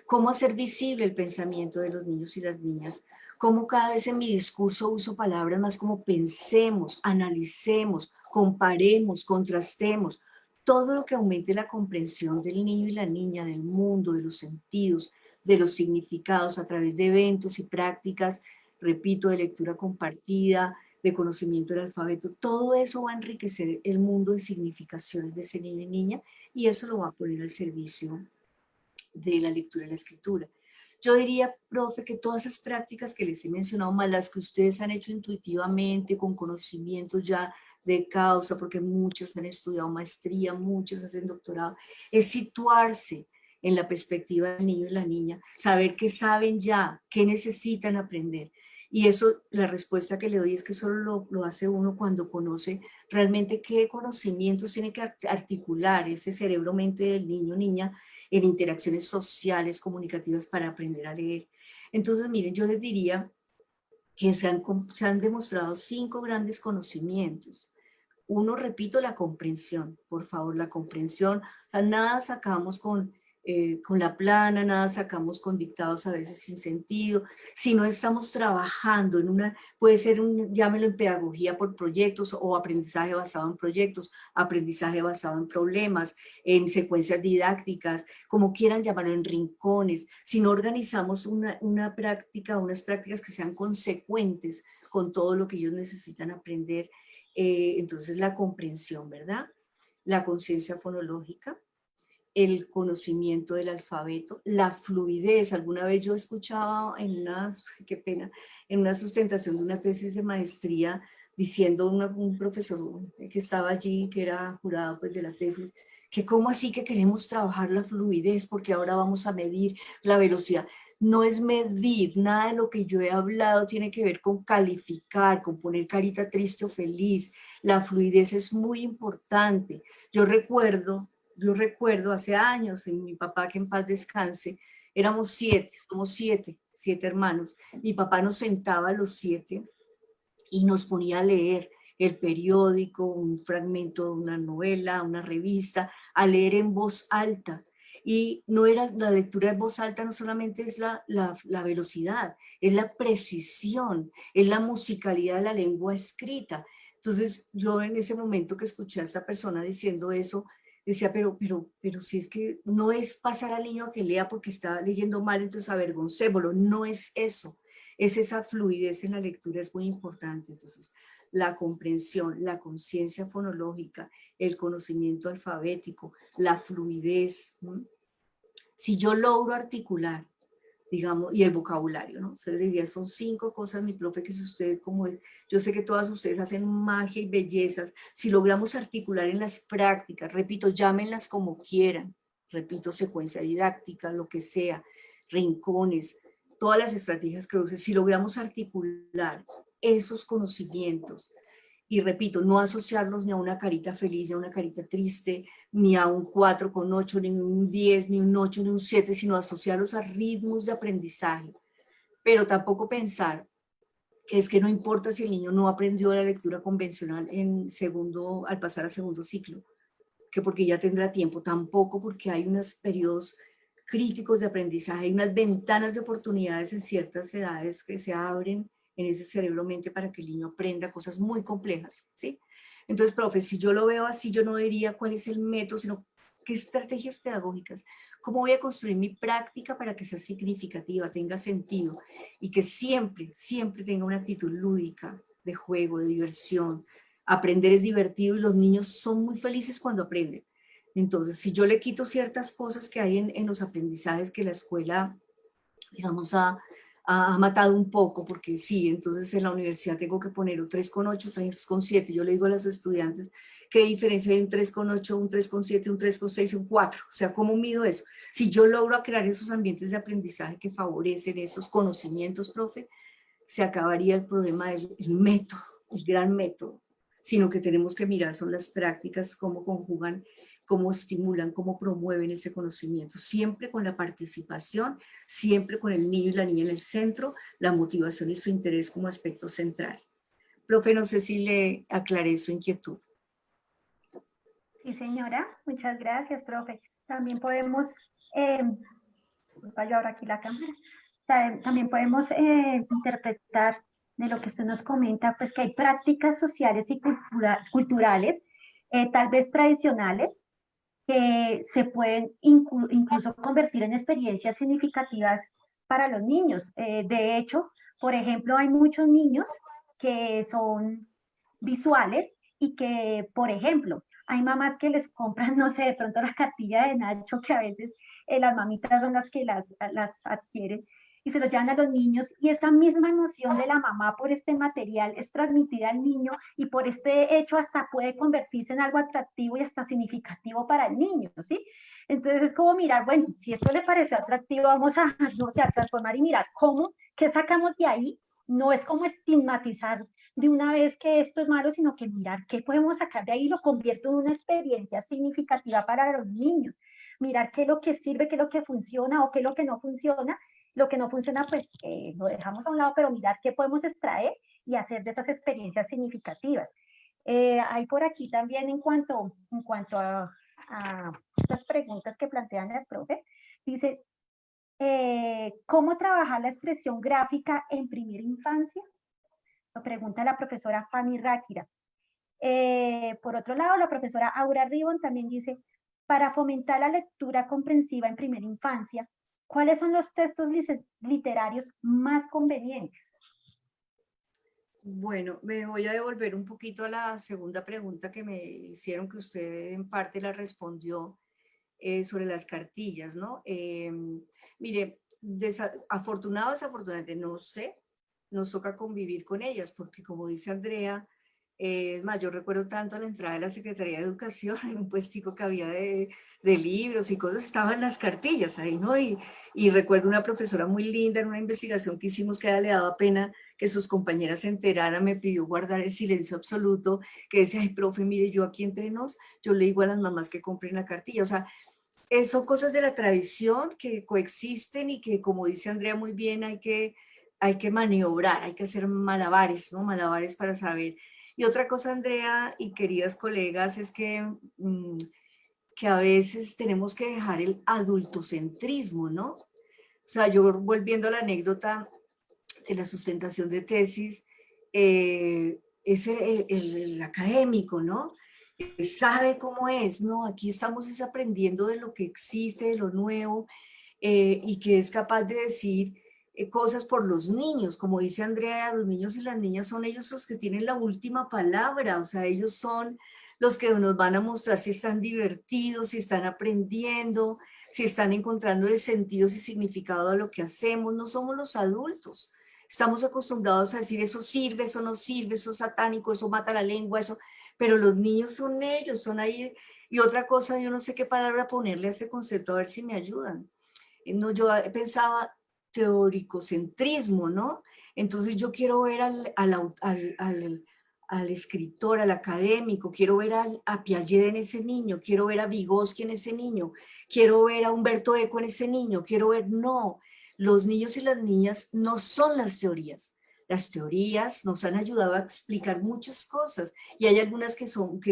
cómo hacer visible el pensamiento de los niños y las niñas, cómo cada vez en mi discurso uso palabras más como pensemos, analicemos, comparemos, contrastemos, todo lo que aumente la comprensión del niño y la niña, del mundo, de los sentidos, de los significados a través de eventos y prácticas, repito, de lectura compartida, de conocimiento del alfabeto, todo eso va a enriquecer el mundo de significaciones de ese niño y niña y eso lo va a poner al servicio de la lectura y la escritura. Yo diría, profe, que todas esas prácticas que les he mencionado, más las que ustedes han hecho intuitivamente, con conocimientos ya de causa, porque muchas han estudiado maestría, muchas hacen doctorado, es situarse en la perspectiva del niño y la niña, saber qué saben ya, qué necesitan aprender. Y eso, la respuesta que le doy es que solo lo hace uno cuando conoce realmente qué conocimientos tiene que articular ese cerebro-mente del niño o niña en interacciones sociales, comunicativas para aprender a leer. Entonces, miren, yo les diría que se han demostrado 5 grandes conocimientos. Uno, repito, la comprensión, por favor, la comprensión. O sea, nada sacamos con la plana, nada sacamos con dictados a veces sin sentido. Si no estamos trabajando en una, puede ser llámelo en pedagogía por proyectos o aprendizaje basado en proyectos, aprendizaje basado en problemas, en secuencias didácticas, como quieran llamarlo, en rincones. Si no organizamos una práctica, unas prácticas que sean consecuentes con todo lo que ellos necesitan aprender, entonces la comprensión, ¿verdad? La conciencia fonológica, el conocimiento del alfabeto, la fluidez. Alguna vez yo escuchaba qué pena, en una sustentación de una tesis de maestría diciendo un profesor que estaba allí, que era jurado pues de la tesis, que cómo así que queremos trabajar la fluidez porque ahora vamos a medir la velocidad. No es medir, nada de lo que yo he hablado tiene que ver con calificar, con poner carita triste o feliz. La fluidez es muy importante. Yo recuerdo hace años, en mi papá, que en paz descanse, éramos 7, somos 7 hermanos. Mi papá nos sentaba a los 7 y nos ponía a leer el periódico, un fragmento de una novela, una revista, a leer en voz alta. Y no era la lectura en voz alta, no solamente es la velocidad, es la precisión, es la musicalidad de la lengua escrita. Entonces yo en ese momento que escuché a esta persona diciendo eso, decía, pero si es que no es pasar al niño a que lea porque está leyendo mal, entonces avergoncémoslo, no es eso. Es esa fluidez en la lectura, es muy importante. Entonces, la comprensión, la conciencia fonológica, el conocimiento alfabético, la fluidez. ¿No? Si yo logro articular, digamos, y el vocabulario, ¿no? Ustedes dirían, son 5 cosas, mi profe, que si usted, como es, yo sé que todas ustedes hacen magia y bellezas, si logramos articular en las prácticas, repito, llámenlas como quieran, repito, secuencia didáctica, lo que sea, rincones, todas las estrategias que usen, si logramos articular esos conocimientos, y repito, no asociarlos ni a una carita feliz, ni a una carita triste, ni a un 4,8, ni un 10, ni un 8, ni un 7, sino asociarlos a ritmos de aprendizaje. Pero tampoco pensar que es que no importa si el niño no aprendió la lectura convencional al pasar a segundo ciclo, que porque ya tendrá tiempo, tampoco, porque hay unos periodos críticos de aprendizaje, hay unas ventanas de oportunidades en ciertas edades que se abren en ese cerebro-mente para que el niño aprenda cosas muy complejas, ¿sí? Entonces, profe, si yo lo veo así, yo no diría cuál es el método, sino qué estrategias pedagógicas, cómo voy a construir mi práctica para que sea significativa, tenga sentido y que siempre, siempre tenga una actitud lúdica, de juego, de diversión. Aprender es divertido y los niños son muy felices cuando aprenden. Entonces, si yo le quito ciertas cosas que hay en los aprendizajes que la escuela, digamos, ha matado un poco, porque sí, entonces en la universidad tengo que poner un 3,8, 3,7. Yo le digo a los estudiantes, ¿qué diferencia hay un 3,8, un 3,7, un 3,6 y un 4? O sea, ¿cómo mido eso? Si yo logro crear esos ambientes de aprendizaje que favorecen esos conocimientos, profe, se acabaría el problema del método, el gran método, sino que tenemos que mirar son las prácticas, cómo conjugan, cómo estimulan, cómo promueven ese conocimiento, siempre con la participación, siempre con el niño y la niña en el centro, la motivación y su interés como aspecto central. Profe, no sé si le aclaré su inquietud. Sí, señora, muchas gracias, profe. También podemos, yo ahora aquí la cámara, también podemos interpretar de lo que usted nos comenta, pues que hay prácticas sociales y culturales, tal vez tradicionales, que se pueden incluso convertir en experiencias significativas para los niños. De hecho, por ejemplo, hay muchos niños que son visuales y que, por ejemplo, hay mamás que les compran, no sé, de pronto la cartilla de Nacho, que a veces las mamitas son las que las adquieren, y se lo llevan a los niños, y esa misma emoción de la mamá por este material es transmitida al niño, y por este hecho hasta puede convertirse en algo atractivo y hasta significativo para el niño, ¿sí? Entonces es como mirar, bueno, si esto le pareció atractivo, vamos a, no sé, a transformar y mirar cómo, qué sacamos de ahí no es como estigmatizar de una vez que esto es malo, sino que mirar qué podemos sacar de ahí y lo convierto en una experiencia significativa para los niños. Mirar qué es lo que sirve, qué es lo que funciona o qué es lo que no funciona. Lo que no funciona, pues lo dejamos a un lado, pero mirar qué podemos extraer y hacer de esas experiencias significativas. Hay por aquí también en cuanto a estas preguntas que plantean las profes, dice, ¿cómo trabajar la expresión gráfica en primera infancia? Lo pregunta la profesora Fanny Ráquira. Por otro lado, la profesora Aura Ribon también dice, para fomentar la lectura comprensiva en primera infancia, ¿cuáles son los textos literarios más convenientes? Bueno, me voy a devolver un poquito a la segunda pregunta que me hicieron, que usted en parte la respondió sobre las cartillas, ¿no? Mire, afortunado o desafortunadamente, no sé, nos toca convivir con ellas, porque como dice Andrea, es más, yo recuerdo tanto a la entrada de la Secretaría de Educación, en un puestico que había de libros y cosas, estaban las cartillas ahí, ¿no? Y recuerdo una profesora muy linda en una investigación que hicimos que a ella le daba pena que sus compañeras se enteraran, me pidió guardar el silencio absoluto, que decía, ay, profe, mire, yo aquí entre nos, yo le digo a las mamás que compren la cartilla, o sea, son cosas de la tradición que coexisten y que, como dice Andrea muy bien, hay que maniobrar, hay que hacer malabares, ¿no? Malabares para saber. Y otra cosa, Andrea y queridas colegas, es que a veces tenemos que dejar el adultocentrismo, ¿no? O sea, yo volviendo a la anécdota de la sustentación de tesis, es el académico, ¿no? Sabe cómo es, ¿no? Aquí estamos aprendiendo de lo que existe, de lo nuevo, y que es capaz de decir cosas por los niños. Como dice Andrea, los niños y las niñas son ellos los que tienen la última palabra, o sea, ellos son los que nos van a mostrar si están divertidos, si están aprendiendo, si están encontrando el sentido y significado a lo que hacemos. No somos los adultos. Estamos acostumbrados a decir eso sirve, eso no sirve, eso es satánico, eso mata la lengua, eso, pero los niños son ellos, son ahí. Y otra cosa, yo no sé qué palabra ponerle a ese concepto, a ver si me ayudan. No, yo pensaba teoricocentrismo, ¿no? Entonces yo quiero ver al escritor, al académico, quiero ver a Piaget en ese niño, quiero ver a Vygotsky en ese niño, quiero ver a Humberto Eco en ese niño, quiero ver, no, los niños y las niñas no son las teorías. Las teorías nos han ayudado a explicar muchas cosas y hay algunas que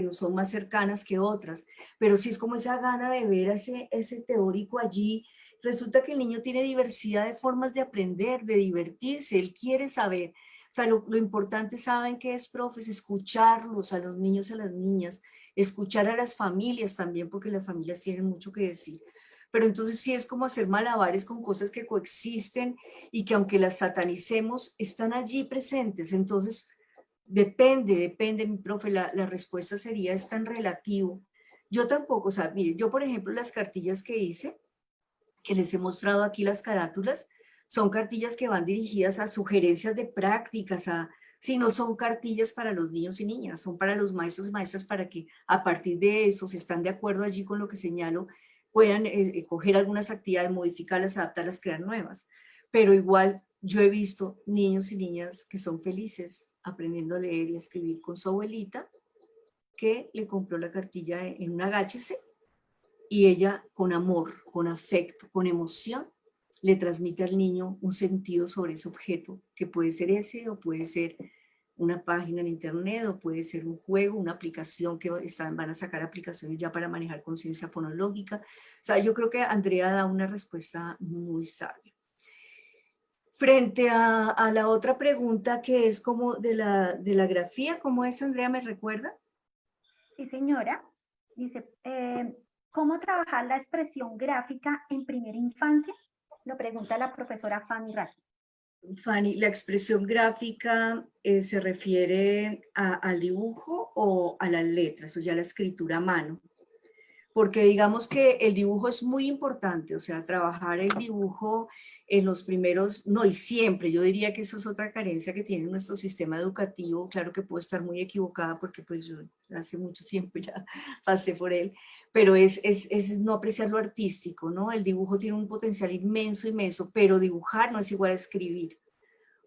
no son más cercanas que otras, pero sí es como esa gana de ver a ese teórico allí. Resulta que el niño tiene diversidad de formas de aprender, de divertirse, él quiere saber. O sea, lo importante, ¿saben qué es, profes? Escucharlos a los niños y a las niñas, escuchar a las familias también, porque las familias tienen mucho que decir. Pero entonces sí es como hacer malabares con cosas que coexisten y que aunque las satanicemos, están allí presentes. Entonces, depende, mi profe, la respuesta sería, es tan relativo. Yo tampoco, o sea, mire, yo por ejemplo, las cartillas que hice, que les he mostrado aquí las carátulas, son cartillas que van dirigidas a sugerencias de prácticas, si no son cartillas para los niños y niñas, son para los maestros y maestras para que a partir de eso, si están de acuerdo allí con lo que señalo, puedan coger algunas actividades, modificarlas, adaptarlas, crear nuevas. Pero igual yo he visto niños y niñas que son felices aprendiendo a leer y a escribir con su abuelita, que le compró la cartilla en un agáchese y ella con amor, con afecto, con emoción, le transmite al niño un sentido sobre ese objeto, que puede ser ese o puede ser una página en internet o puede ser un juego, una aplicación que van a sacar aplicaciones ya para manejar conciencia fonológica. O sea, yo creo que Andrea da una respuesta muy sabia. Frente a la otra pregunta que es como de la grafía, ¿cómo es, Andrea? ¿Me recuerda? Sí, señora. Dice, ¿cómo trabajar la expresión gráfica en primera infancia? Lo pregunta la profesora Fanny Ráquira. Fanny, ¿la expresión gráfica se refiere al dibujo o a las letras, o ya la escritura a mano? Porque digamos que el dibujo es muy importante, o sea, trabajar el dibujo en los primeros, no, y siempre, yo diría que eso es otra carencia que tiene nuestro sistema educativo. Claro que puedo estar muy equivocada porque pues yo hace mucho tiempo ya pasé por él, pero es no apreciar lo artístico, ¿no? El dibujo tiene un potencial inmenso, inmenso, pero dibujar no es igual a escribir.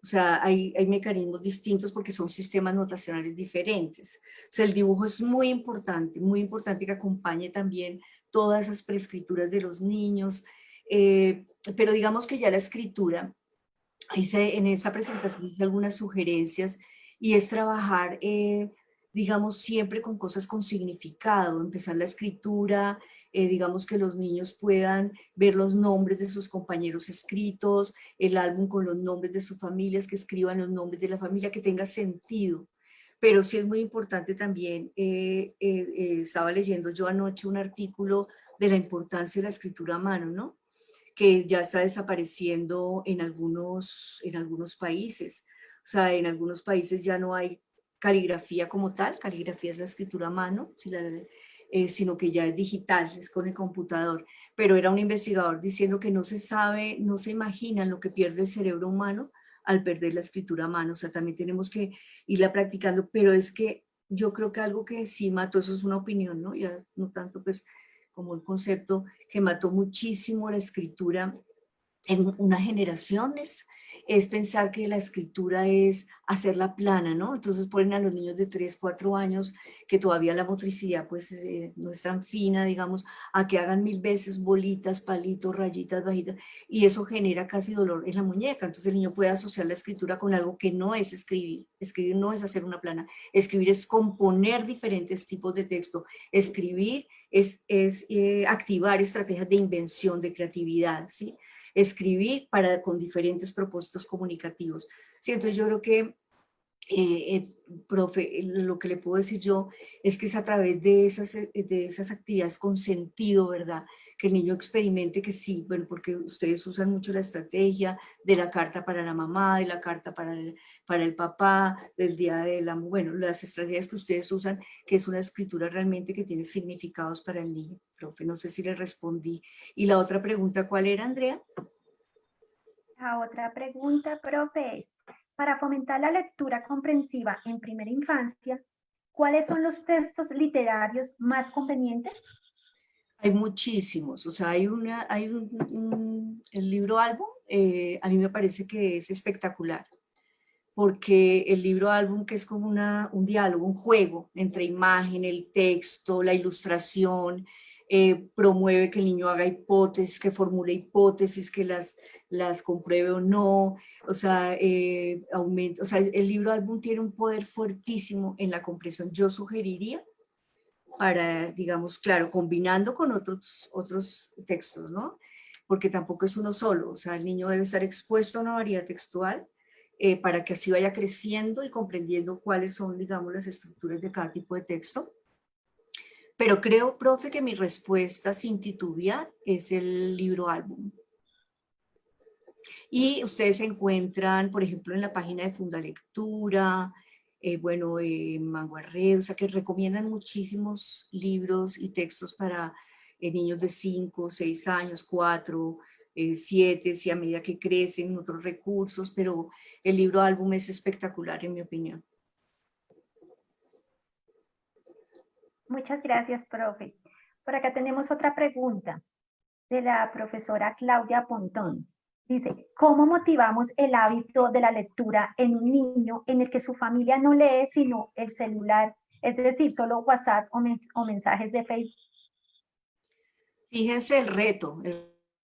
O sea, hay mecanismos distintos porque son sistemas notacionales diferentes. O sea, el dibujo es muy importante que acompañe también todas esas preescrituras de los niños. Pero digamos que ya la escritura, en esta presentación hice algunas sugerencias y es trabajar, digamos, siempre con cosas con significado, empezar la escritura, digamos que los niños puedan ver los nombres de sus compañeros escritos, el álbum con los nombres de sus familias, que escriban los nombres de la familia, que tenga sentido. Pero sí es muy importante también, estaba leyendo yo anoche un artículo de la importancia de la escritura a mano, ¿no? Que ya está desapareciendo en algunos países. O sea, en algunos países ya no hay caligrafía como tal, caligrafía es la escritura a mano, sino que ya es digital, es con el computador. Pero era un investigador diciendo que no se sabe, no se imaginan lo que pierde el cerebro humano al perder la escritura a mano. O sea, también tenemos que irla practicando, pero es que yo creo que algo que sí mató, eso es una opinión, ¿no? Ya no tanto pues como un concepto que mató muchísimo la escritura en unas generaciones, es pensar que la escritura es hacerla plana, ¿no? Entonces ponen a los niños de 3, 4 años, que todavía la motricidad pues no es tan fina, digamos, a que hagan 1000 veces bolitas, palitos, rayitas, bajitas, y eso genera casi dolor en la muñeca. Entonces el niño puede asociar la escritura con algo que no es escribir. Escribir no es hacer una plana. Escribir es componer diferentes tipos de texto. Escribir es activar estrategias de invención, de creatividad, ¿sí? Escribir con diferentes propósitos comunicativos. Sí, entonces yo creo que, profe, lo que le puedo decir yo es que es a través de esas actividades con sentido, ¿verdad? Que el niño experimente que sí, bueno, porque ustedes usan mucho la estrategia de la carta para la mamá, de la carta para el papá, del día de la, bueno, las estrategias que ustedes usan, que es una escritura realmente que tiene significados para el niño. Profe, no sé si le respondí. Y la otra pregunta, ¿cuál era, Andrea? La otra pregunta, profe, es, para fomentar la lectura comprensiva en primera infancia, ¿cuáles son los textos literarios más convenientes? Hay muchísimos, o sea, el libro álbum, a mí me parece que es espectacular, porque el libro álbum, que es como un diálogo, un juego entre imagen, el texto, la ilustración, promueve que el niño haga hipótesis, que formule hipótesis, que las compruebe o no, o sea, aumenta, o sea, el libro álbum tiene un poder fuertísimo en la comprensión. Yo sugeriría para, digamos, claro, combinando con otros textos, ¿no? Porque tampoco es uno solo, o sea, el niño debe estar expuesto a una variedad textual para que así vaya creciendo y comprendiendo cuáles son, digamos, las estructuras de cada tipo de texto. Pero creo, profe, que mi respuesta sin titubear es el libro álbum. Y ustedes se encuentran, por ejemplo, en la página de Fundalectura, bueno, Manguarred, o sea, que recomiendan muchísimos libros y textos para niños de 5, 6 años, 4, 7, si a medida que crecen, otros recursos, pero el libro álbum es espectacular, en mi opinión. Muchas gracias, profe. Por acá tenemos otra pregunta de la profesora Claudia Pontón. Dice, ¿cómo motivamos el hábito de la lectura en un niño en el que su familia no lee sino el celular, es decir, solo WhatsApp o mensajes de Facebook? Fíjense el reto,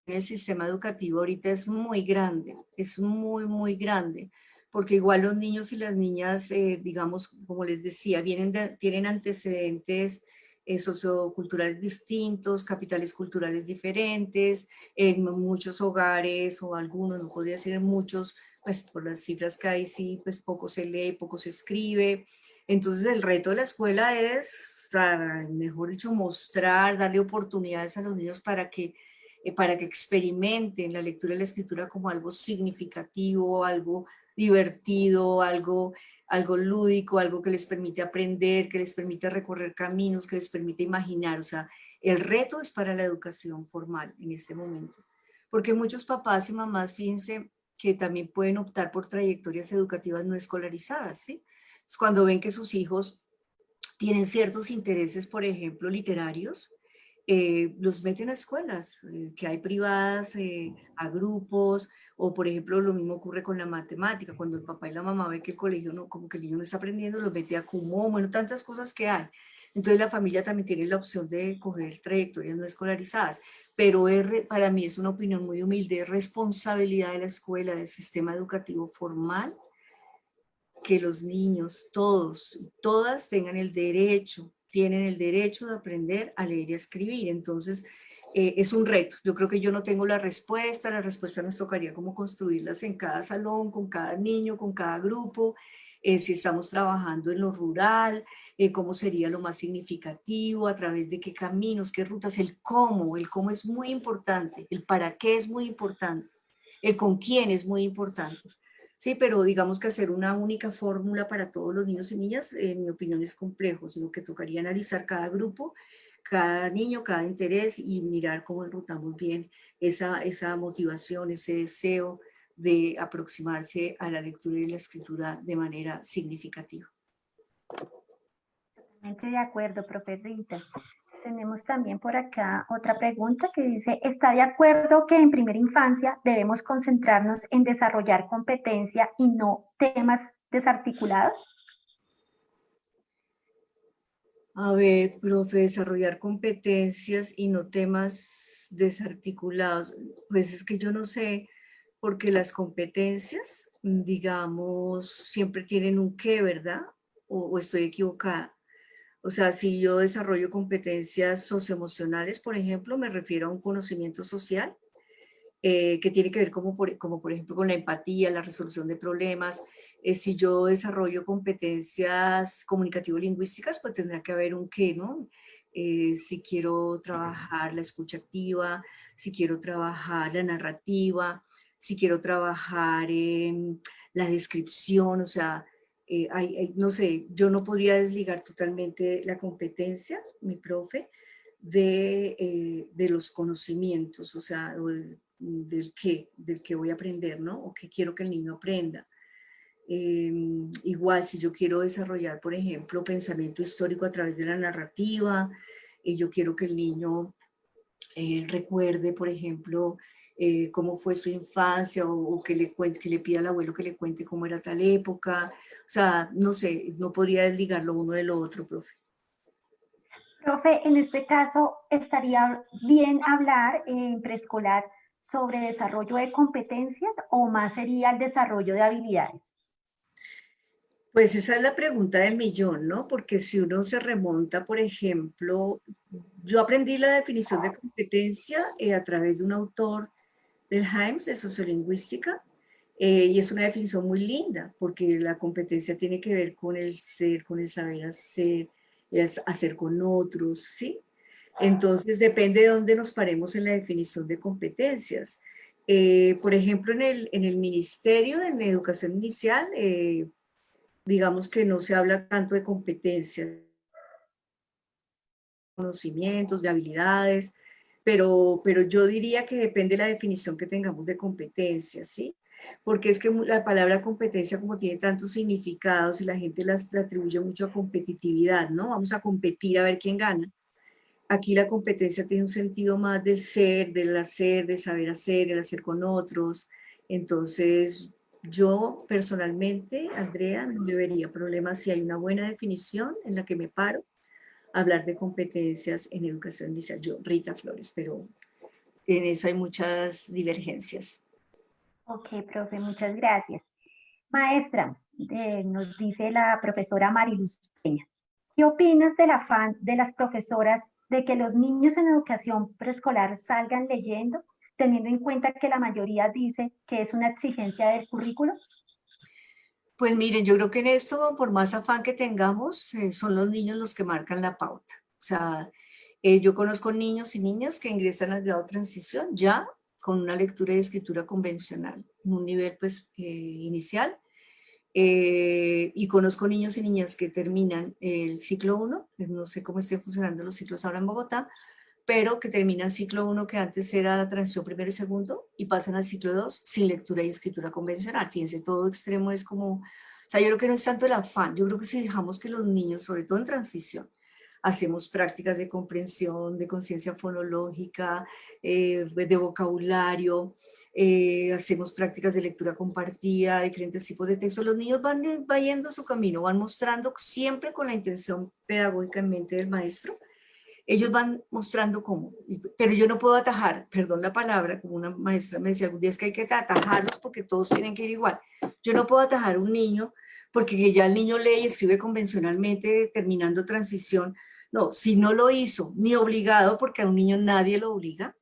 el sistema educativo ahorita es muy grande, es muy, muy grande, porque igual los niños y las niñas, digamos, como les decía, tienen antecedentes socioculturales distintos, capitales culturales diferentes, en muchos hogares o algunos, no podría decir en muchos, pues por las cifras que hay, sí, pues poco se lee, poco se escribe. Entonces el reto de la escuela es, mejor dicho, mostrar, darle oportunidades a los niños para que experimenten la lectura y la escritura como algo significativo, algo divertido, algo lúdico, algo que les permite aprender, que les permite recorrer caminos, que les permite imaginar. O sea, el reto es para la educación formal en este momento. Porque muchos papás y mamás, fíjense, que también pueden optar por trayectorias educativas no escolarizadas, ¿sí? Cuando ven que sus hijos tienen ciertos intereses, por ejemplo, literarios, los meten a escuelas, que hay privadas, a grupos, o por ejemplo lo mismo ocurre con la matemática, cuando el papá y la mamá ven que el colegio no, como que el niño no está aprendiendo, los mete a Kumon, bueno, tantas cosas que hay. Entonces la familia también tiene la opción de coger trayectorias no escolarizadas, pero para mí es una opinión muy humilde, es responsabilidad de la escuela, del sistema educativo formal, que los niños, todos y todas tienen el derecho de aprender a leer y a escribir. Entonces, es un reto. Yo creo que yo no tengo la respuesta nos tocaría como construirlas en cada salón, con cada niño, con cada grupo, si estamos trabajando en lo rural, cómo sería lo más significativo, a través de qué caminos, qué rutas, el cómo es muy importante, el para qué es muy importante, el con quién es muy importante. Sí, pero digamos que hacer una única fórmula para todos los niños y niñas, en mi opinión, es complejo, sino que tocaría analizar cada grupo, cada niño, cada interés y mirar cómo enrutamos bien esa motivación, ese deseo de aproximarse a la lectura y la escritura de manera significativa. Totalmente de acuerdo, profe Rita. Tenemos también por acá otra pregunta que dice, ¿está de acuerdo que en primera infancia debemos concentrarnos en desarrollar competencia y no temas desarticulados? A ver, profe, desarrollar competencias y no temas desarticulados. Pues es que yo no sé, porque las competencias, digamos, siempre tienen un qué, ¿verdad? O estoy equivocada. O sea, si yo desarrollo competencias socioemocionales, por ejemplo, me refiero a un conocimiento social que tiene que ver como por ejemplo con la empatía, la resolución de problemas. Si yo desarrollo competencias comunicativo-lingüísticas, pues tendrá que haber un qué, ¿no? Si quiero trabajar la escucha activa, si quiero trabajar la narrativa, si quiero trabajar la descripción, o sea, no sé, yo no podría desligar totalmente la competencia, mi profe, de los conocimientos, o sea, del que voy a aprender, ¿no? O que quiero que el niño aprenda. Igual, si yo quiero desarrollar, por ejemplo, pensamiento histórico a través de la narrativa, yo quiero que el niño recuerde, por ejemplo, cómo fue su infancia o que le cuente, que le pida al abuelo que le cuente cómo era tal época. O sea, no sé, no podría desligar lo uno de lo otro, profe. Profe, en este caso, ¿estaría bien hablar en preescolar sobre desarrollo de competencias o más sería el desarrollo de habilidades? Pues esa es la pregunta del millón, ¿no? Porque si uno se remonta, por ejemplo, yo aprendí la definición de competencia a través de un autor del Himes de sociolingüística, y es una definición muy linda, porque la competencia tiene que ver con el ser, con el saber hacer, hacer con otros, ¿sí? Entonces depende de dónde nos paremos en la definición de competencias. Por ejemplo, en el Ministerio de Educación Inicial, digamos que no se habla tanto de competencias, conocimientos, de habilidades, pero yo diría que depende de la definición que tengamos de competencia, ¿sí? Porque es que la palabra competencia, como tiene tantos significados y la gente la atribuye mucho a competitividad, ¿no? Vamos a competir a ver quién gana. Aquí la competencia tiene un sentido más del ser, del hacer, de saber hacer, el hacer con otros. Entonces, yo personalmente, Andrea, no le vería problema si hay una buena definición en la que me paro hablar de competencias en educación inicial. Yo, Rita Flores, pero en eso hay muchas divergencias. Ok, profe, muchas gracias. Maestra, nos dice la profesora Mariluz Peña, ¿qué opinas del afán de las profesoras de que los niños en educación preescolar salgan leyendo, teniendo en cuenta que la mayoría dice que es una exigencia del currículo? Pues miren, yo creo que en esto, por más afán que tengamos, son los niños los que marcan la pauta. O sea, yo conozco niños y niñas que ingresan al grado de transición ya con una lectura y escritura convencional, en un nivel pues inicial. Y conozco niños y niñas que terminan el ciclo 1, no sé cómo estén funcionando los ciclos ahora en Bogotá, pero que terminan ciclo 1 que antes era transición primero y segundo y pasan al ciclo 2 sin lectura y escritura convencional. Fíjense, todo extremo es como, o sea, yo creo que no es tanto el afán, yo creo que si dejamos que los niños, sobre todo en transición, hacemos prácticas de comprensión, de conciencia fonológica, de vocabulario, hacemos prácticas de lectura compartida, diferentes tipos de textos. Los niños van yendo su camino, van mostrando siempre con la intención pedagógica en mente del maestro. Ellos van mostrando cómo, pero yo no puedo atajar, perdón la palabra, como una maestra me decía algún día, es que hay que atajarlos porque todos tienen que ir igual. Yo no puedo atajar a un niño porque ya el niño lee y escribe convencionalmente terminando transición. No, si no lo hizo, ni obligado, porque a un niño nadie lo obliga,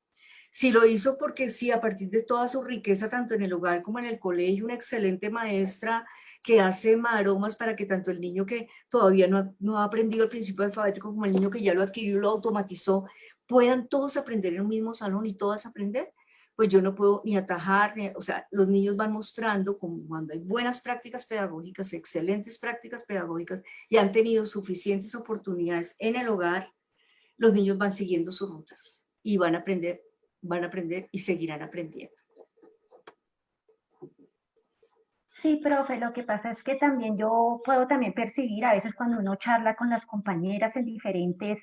si lo hizo porque sí, a partir de toda su riqueza, tanto en el hogar como en el colegio, una excelente maestra que hace maromas para que tanto el niño que todavía no ha aprendido el principio alfabético como el niño que ya lo adquirió y lo automatizó, puedan todos aprender en un mismo salón y todas aprender, pues yo no puedo ni atajar, o sea, los niños van mostrando como cuando hay buenas prácticas pedagógicas, excelentes prácticas pedagógicas y han tenido suficientes oportunidades en el hogar, los niños van siguiendo sus rutas y van a aprender y seguirán aprendiendo. Sí, profe, lo que pasa es que también yo puedo también percibir a veces cuando uno charla con las compañeras en diferentes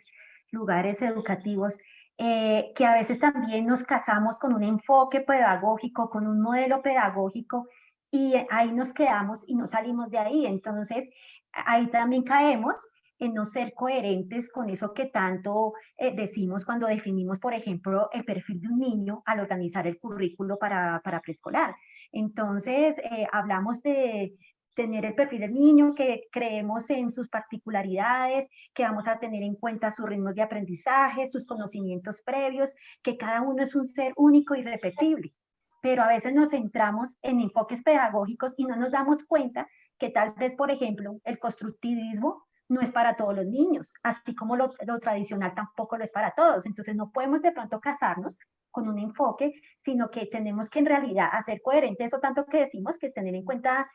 lugares educativos, que a veces también nos casamos con un enfoque pedagógico, con un modelo pedagógico, y ahí nos quedamos y no salimos de ahí. Entonces, ahí también caemos en no ser coherentes con eso que tanto decimos cuando definimos, por ejemplo, el perfil de un niño al organizar el currículo para preescolar. Entonces, hablamos de tener el perfil del niño, que creemos en sus particularidades, que vamos a tener en cuenta sus ritmos de aprendizaje, sus conocimientos previos, que cada uno es un ser único y irrepetible. Pero a veces nos centramos en enfoques pedagógicos y no nos damos cuenta que tal vez, por ejemplo, el constructivismo no es para todos los niños, así como lo tradicional tampoco lo es para todos. Entonces no podemos de pronto casarnos con un enfoque, sino que tenemos que en realidad hacer coherente eso tanto que decimos, que tener en cuenta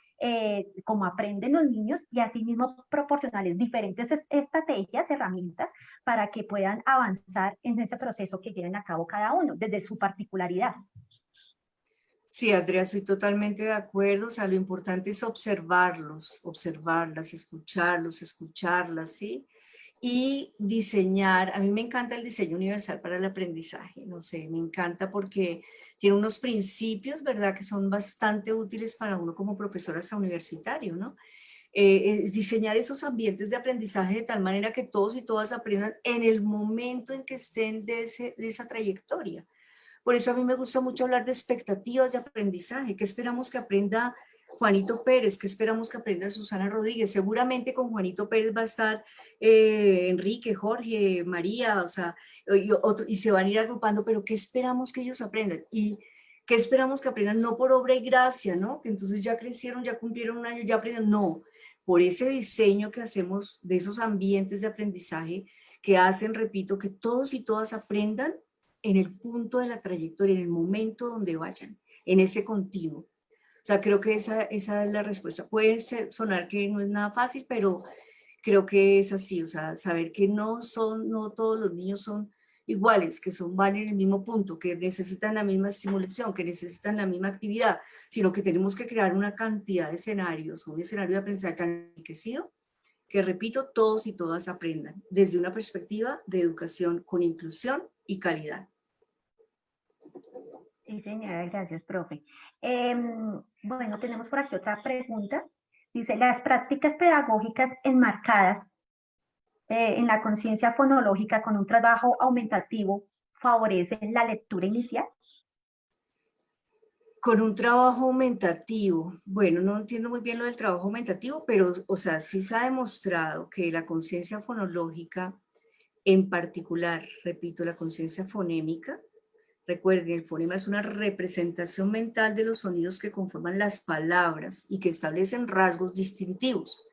cómo aprenden los niños y asimismo proporcionarles diferentes estrategias, herramientas para que puedan avanzar en ese proceso que lleven a cabo cada uno, desde su particularidad. Sí, Andrea, estoy totalmente de acuerdo. O sea, lo importante es observarlos, observarlas, escucharlos, escucharlas, ¿sí? Y diseñar. A mí me encanta el diseño universal para el aprendizaje. No sé, me encanta porque tiene unos principios, ¿verdad?, que son bastante útiles para uno como profesor hasta universitario, ¿no? Es diseñar esos ambientes de aprendizaje de tal manera que todos y todas aprendan en el momento en que estén de esa trayectoria. Por eso a mí me gusta mucho hablar de expectativas de aprendizaje. ¿Qué esperamos que aprenda Juanito Pérez? ¿Qué esperamos que aprenda Susana Rodríguez? Seguramente con Juanito Pérez va a estar Enrique, Jorge, María, o sea, y se van a ir agrupando, pero ¿qué esperamos que ellos aprendan? Y ¿qué esperamos que aprendan? No por obra y gracia, ¿no? Que entonces ya crecieron, ya cumplieron un año, ya aprenden. No, por ese diseño que hacemos de esos ambientes de aprendizaje que hacen, repito, que todos y todas aprendan en el punto de la trayectoria, en el momento donde vayan, en ese continuo. O sea, creo que esa es la respuesta. Puede sonar que no es nada fácil, pero creo que es así. O sea, saber que no todos los niños son iguales, que van en el mismo punto, que necesitan la misma estimulación, que necesitan la misma actividad, sino que tenemos que crear una cantidad de escenarios, un escenario de aprendizaje tan enriquecido, que, repito, todos y todas aprendan desde una perspectiva de educación con inclusión y calidad. Sí, señora, gracias, profe. Bueno, tenemos por aquí otra pregunta. Dice, las prácticas pedagógicas enmarcadas en la conciencia fonológica con un trabajo aumentativo favorecen la lectura inicial. Con un trabajo aumentativo, bueno, no entiendo muy bien lo del trabajo aumentativo, pero, o sea, sí se ha demostrado que la conciencia fonológica, en particular, repito, la conciencia fonémica, recuerden, el fonema es una representación mental de los sonidos que conforman las palabras y que establecen rasgos distintivos.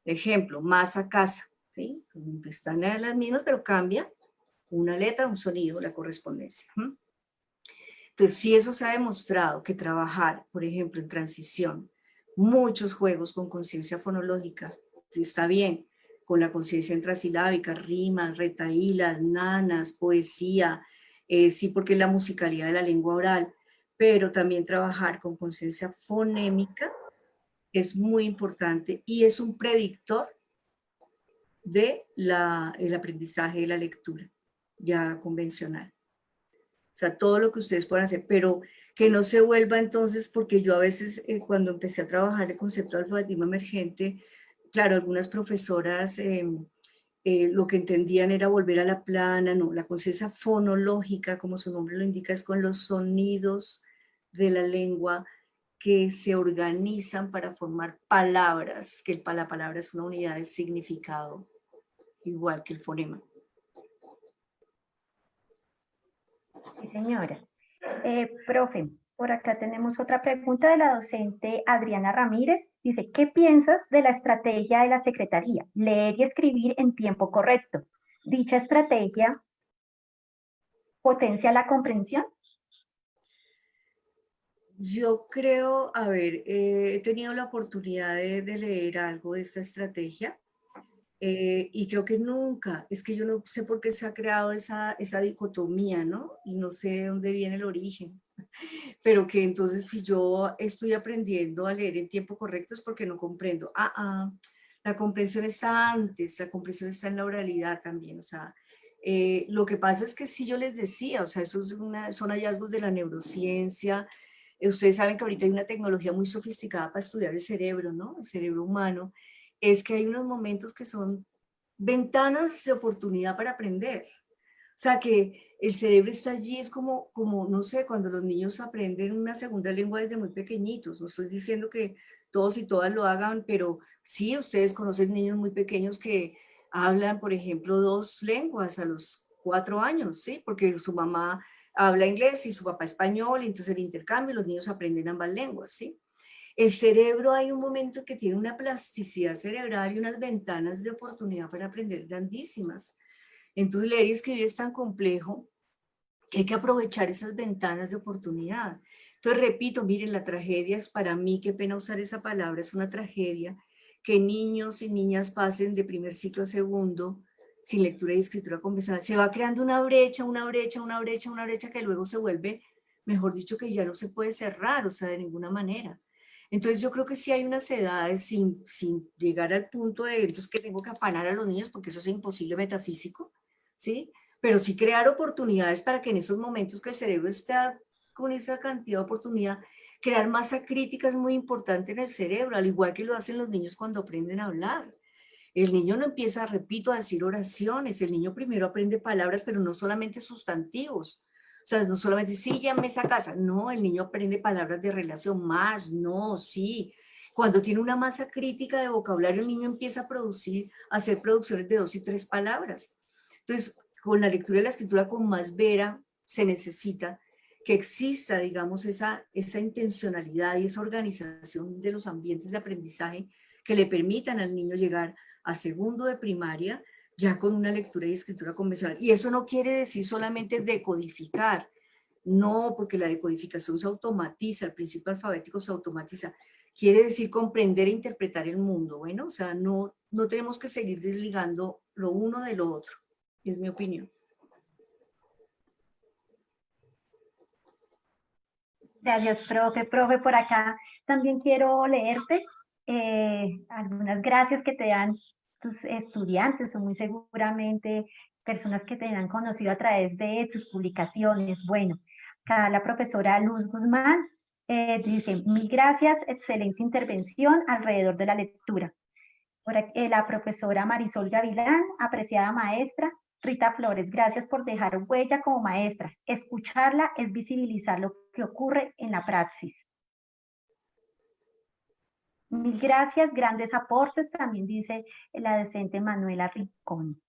Ejemplo, masa, casa, ¿sí? Están las mismas, pero cambia una letra, un sonido, la correspondencia. Entonces, sí, eso se ha demostrado que trabajar, por ejemplo, en transición, muchos juegos con conciencia fonológica, está bien, con la conciencia intrasilábica, rimas, retahílas, nanas, poesía, sí, porque es la musicalidad de la lengua oral, pero también trabajar con conciencia fonémica es muy importante y es un predictor el aprendizaje de la lectura ya convencional. O sea, todo lo que ustedes puedan hacer, pero que no se vuelva entonces, porque yo a veces cuando empecé a trabajar el concepto de alfabetismo emergente, claro, algunas profesoras lo que entendían era volver a la plana, no, la conciencia fonológica, como su nombre lo indica, es con los sonidos de la lengua que se organizan para formar palabras, que la palabra es una unidad de significado, igual que el fonema. Sí, señora. Profe, por acá tenemos otra pregunta de la docente Adriana Ramírez. Dice, ¿qué piensas de la estrategia de la Secretaría? Leer y escribir en tiempo correcto. ¿Dicha estrategia potencia la comprensión? Yo creo, a ver, he tenido la oportunidad de leer algo de esta estrategia y creo que nunca, es que yo no sé por qué se ha creado esa dicotomía, ¿no? Y no sé de dónde viene el origen, pero que entonces si yo estoy aprendiendo a leer en tiempo correcto es porque no comprendo. La comprensión está antes, la comprensión está en la oralidad también, o sea, lo que pasa es que sí yo les decía, o sea, son hallazgos de la neurociencia. Ustedes saben que ahorita hay una tecnología muy sofisticada para estudiar el cerebro, ¿no? El cerebro humano. Es que hay unos momentos que son ventanas de oportunidad para aprender. O sea, que el cerebro está allí, es como, no sé, cuando los niños aprenden una segunda lengua desde muy pequeñitos. No estoy diciendo que todos y todas lo hagan, pero sí, ustedes conocen niños muy pequeños que hablan, por ejemplo, 2 lenguas a los 4 años, ¿sí? Porque su mamá habla inglés y su papá español, y entonces el intercambio, los niños aprenden ambas lenguas, ¿sí? El cerebro hay un momento que tiene una plasticidad cerebral y unas ventanas de oportunidad para aprender grandísimas. Entonces leer y escribir es tan complejo que hay que aprovechar esas ventanas de oportunidad. Entonces repito, miren, la tragedia es para mí, qué pena usar esa palabra, es una tragedia que niños y niñas pasen de primer ciclo a segundo sin lectura y escritura convencional. Se va creando una brecha, una brecha, una brecha, una brecha que luego se vuelve, mejor dicho, que ya no se puede cerrar, o sea, de ninguna manera. Entonces yo creo que sí hay unas edades sin llegar al punto de entonces que tengo que afanar a los niños porque eso es imposible metafísico, ¿sí? Pero sí crear oportunidades para que en esos momentos que el cerebro está con esa cantidad de oportunidad, crear masa crítica es muy importante en el cerebro, al igual que lo hacen los niños cuando aprenden a hablar. El niño no empieza, repito, a decir oraciones, el niño primero aprende palabras, pero no solamente sustantivos. O sea, no solamente sí, llame esa casa. No, el niño aprende palabras de relación, más, no, sí. Cuando tiene una masa crítica de vocabulario, el niño empieza a producir, a hacer producciones de 2 y 3 palabras. Entonces, con la lectura y la escritura con más vera, se necesita que exista, digamos, esa intencionalidad y esa organización de los ambientes de aprendizaje que le permitan al niño llegar a segundo de primaria ya con una lectura y escritura convencional. Y eso no quiere decir solamente decodificar, no, porque la decodificación se automatiza, el principio alfabético se automatiza. Quiere decir comprender e interpretar el mundo. Bueno, o sea, no tenemos que seguir desligando lo uno de lo otro, es mi opinión. Gracias, profe. Profe, por acá también quiero leerte algunas gracias que te dan tus estudiantes o muy seguramente personas que te han conocido a través de tus publicaciones. Bueno, acá la profesora Luz Guzmán dice, mil gracias, excelente intervención alrededor de la lectura. La profesora Marisol Gavilán, apreciada maestra. Rita Flores, gracias por dejar huella como maestra. Escucharla es visibilizar lo que ocurre en la praxis. Mil gracias, grandes aportes, también dice la docente Manuela Rincón.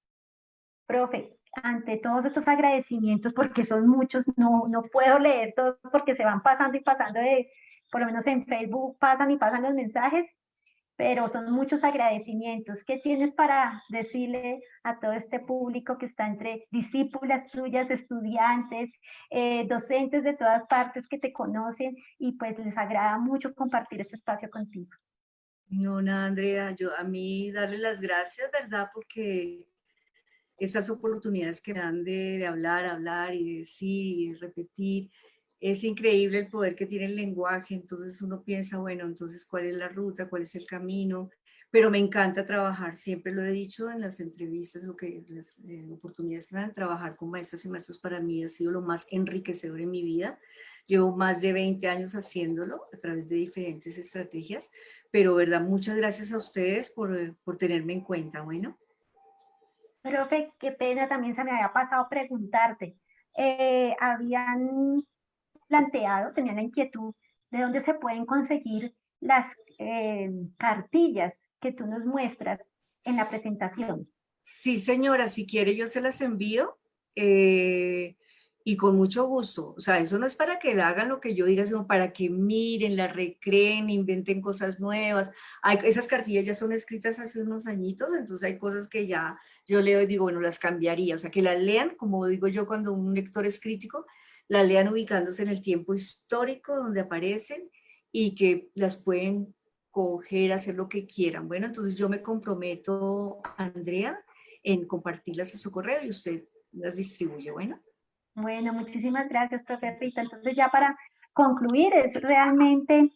Profe, ante todos estos agradecimientos, porque son muchos, no puedo leer todos porque se van pasando y pasando por lo menos en Facebook pasan y pasan los mensajes, pero son muchos agradecimientos. ¿Qué tienes para decirle a todo este público que está entre discípulas tuyas, estudiantes, docentes de todas partes que te conocen y pues les agrada mucho compartir este espacio contigo? No, nada, Andrea, a mí darle las gracias, ¿verdad? Porque estas oportunidades que dan de hablar y de decir y de repetir, es increíble el poder que tiene el lenguaje. Entonces uno piensa, bueno, entonces, ¿cuál es la ruta? ¿Cuál es el camino? pero me encanta trabajar, siempre lo he dicho en las entrevistas, las oportunidades que me dan, trabajar con maestras y maestros para mí ha sido lo más enriquecedor en mi vida. Llevo más de 20 años haciéndolo a través de diferentes estrategias, pero verdad, muchas gracias a ustedes por tenerme en cuenta, bueno. Profe, qué pena, también se me había pasado preguntarte. Habían planteado, tenían la inquietud de dónde se pueden conseguir las cartillas que tú nos muestras en la presentación. Sí, señora, si quiere yo se las envío y con mucho gusto. O sea, eso no es para que hagan lo que yo diga, sino para que miren, la recreen, inventen cosas nuevas. Esas cartillas ya son escritas hace unos añitos, entonces hay cosas que ya yo leo y digo, bueno, las cambiaría. O sea, que las lean, como digo yo cuando un lector es crítico, las lean ubicándose en el tiempo histórico donde aparecen y que las pueden coger, hacer lo que quieran. Bueno, entonces yo me comprometo, Andrea, en compartirlas a su correo y usted las distribuye, bueno. Bueno, muchísimas gracias, profe Rita. Entonces, ya para concluir, es realmente,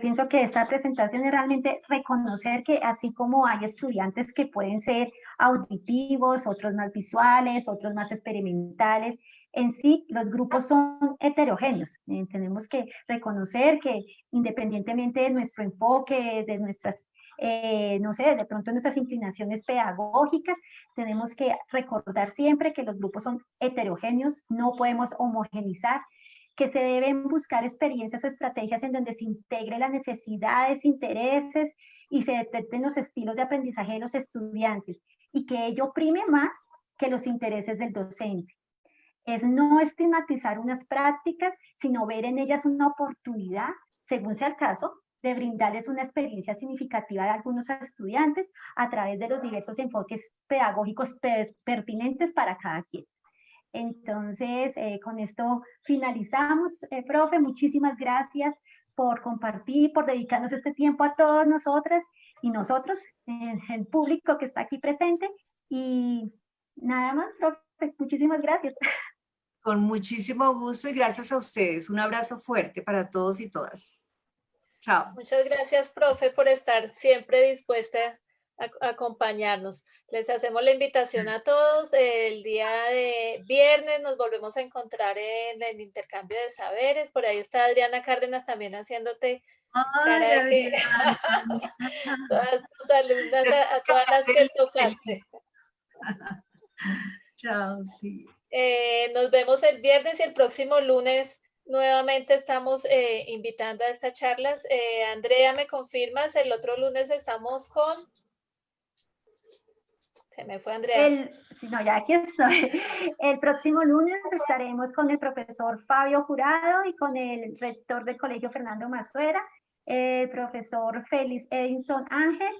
pienso que esta presentación es realmente reconocer que así como hay estudiantes que pueden ser auditivos, otros más visuales, otros más experimentales, en sí los grupos son heterogéneos. Tenemos que reconocer que independientemente de nuestro enfoque, de nuestras, no sé, de pronto nuestras inclinaciones pedagógicas, tenemos que recordar siempre que los grupos son heterogéneos, no podemos homogenizar, que se deben buscar experiencias o estrategias en donde se integre las necesidades, intereses y se detecten los estilos de aprendizaje de los estudiantes y que ello prime más que los intereses del docente. Es no estigmatizar unas prácticas, sino ver en ellas una oportunidad, según sea el caso, de brindarles una experiencia significativa de algunos estudiantes a través de los diversos enfoques pedagógicos pertinentes para cada quien. Entonces, con esto finalizamos. Profe, muchísimas gracias por compartir, por dedicarnos este tiempo a todas nosotras y nosotros, el público que está aquí presente. Y nada más, profe, muchísimas gracias. Con muchísimo gusto y gracias a ustedes. Un abrazo fuerte para todos y todas. Chao. Muchas gracias, profe, por estar siempre dispuesta a acompañarnos. Les hacemos la invitación a todos. El día de viernes nos volvemos a encontrar en el intercambio de saberes. Por ahí está Adriana Cárdenas también haciéndote cara Ay, de que Adriana. todas tus alumnas, a todas las que tocaste. Chao, sí. Nos vemos el viernes y el próximo lunes nuevamente estamos invitando a estas charlas. Andrea, ¿me confirmas? El otro lunes estamos con... Se me fue Andrea. No, ya aquí estoy. El próximo lunes estaremos con el profesor Fabio Jurado y con el rector del colegio Fernando Mazuera, el profesor Félix Edinson Ángel.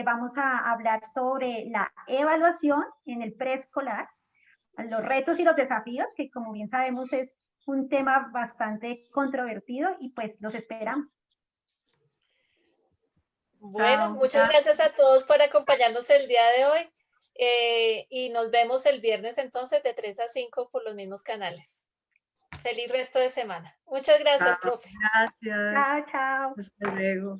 Vamos a hablar sobre la evaluación en el preescolar, los retos y los desafíos, que como bien sabemos es un tema bastante controvertido y pues los esperamos. Bueno, Chao. muchas gracias a todos por acompañarnos el día de hoy y nos vemos el viernes entonces de 3 a 5 por los mismos canales. Feliz resto de semana. Muchas gracias, Chao. profe. Gracias. Chao, chao. Hasta luego.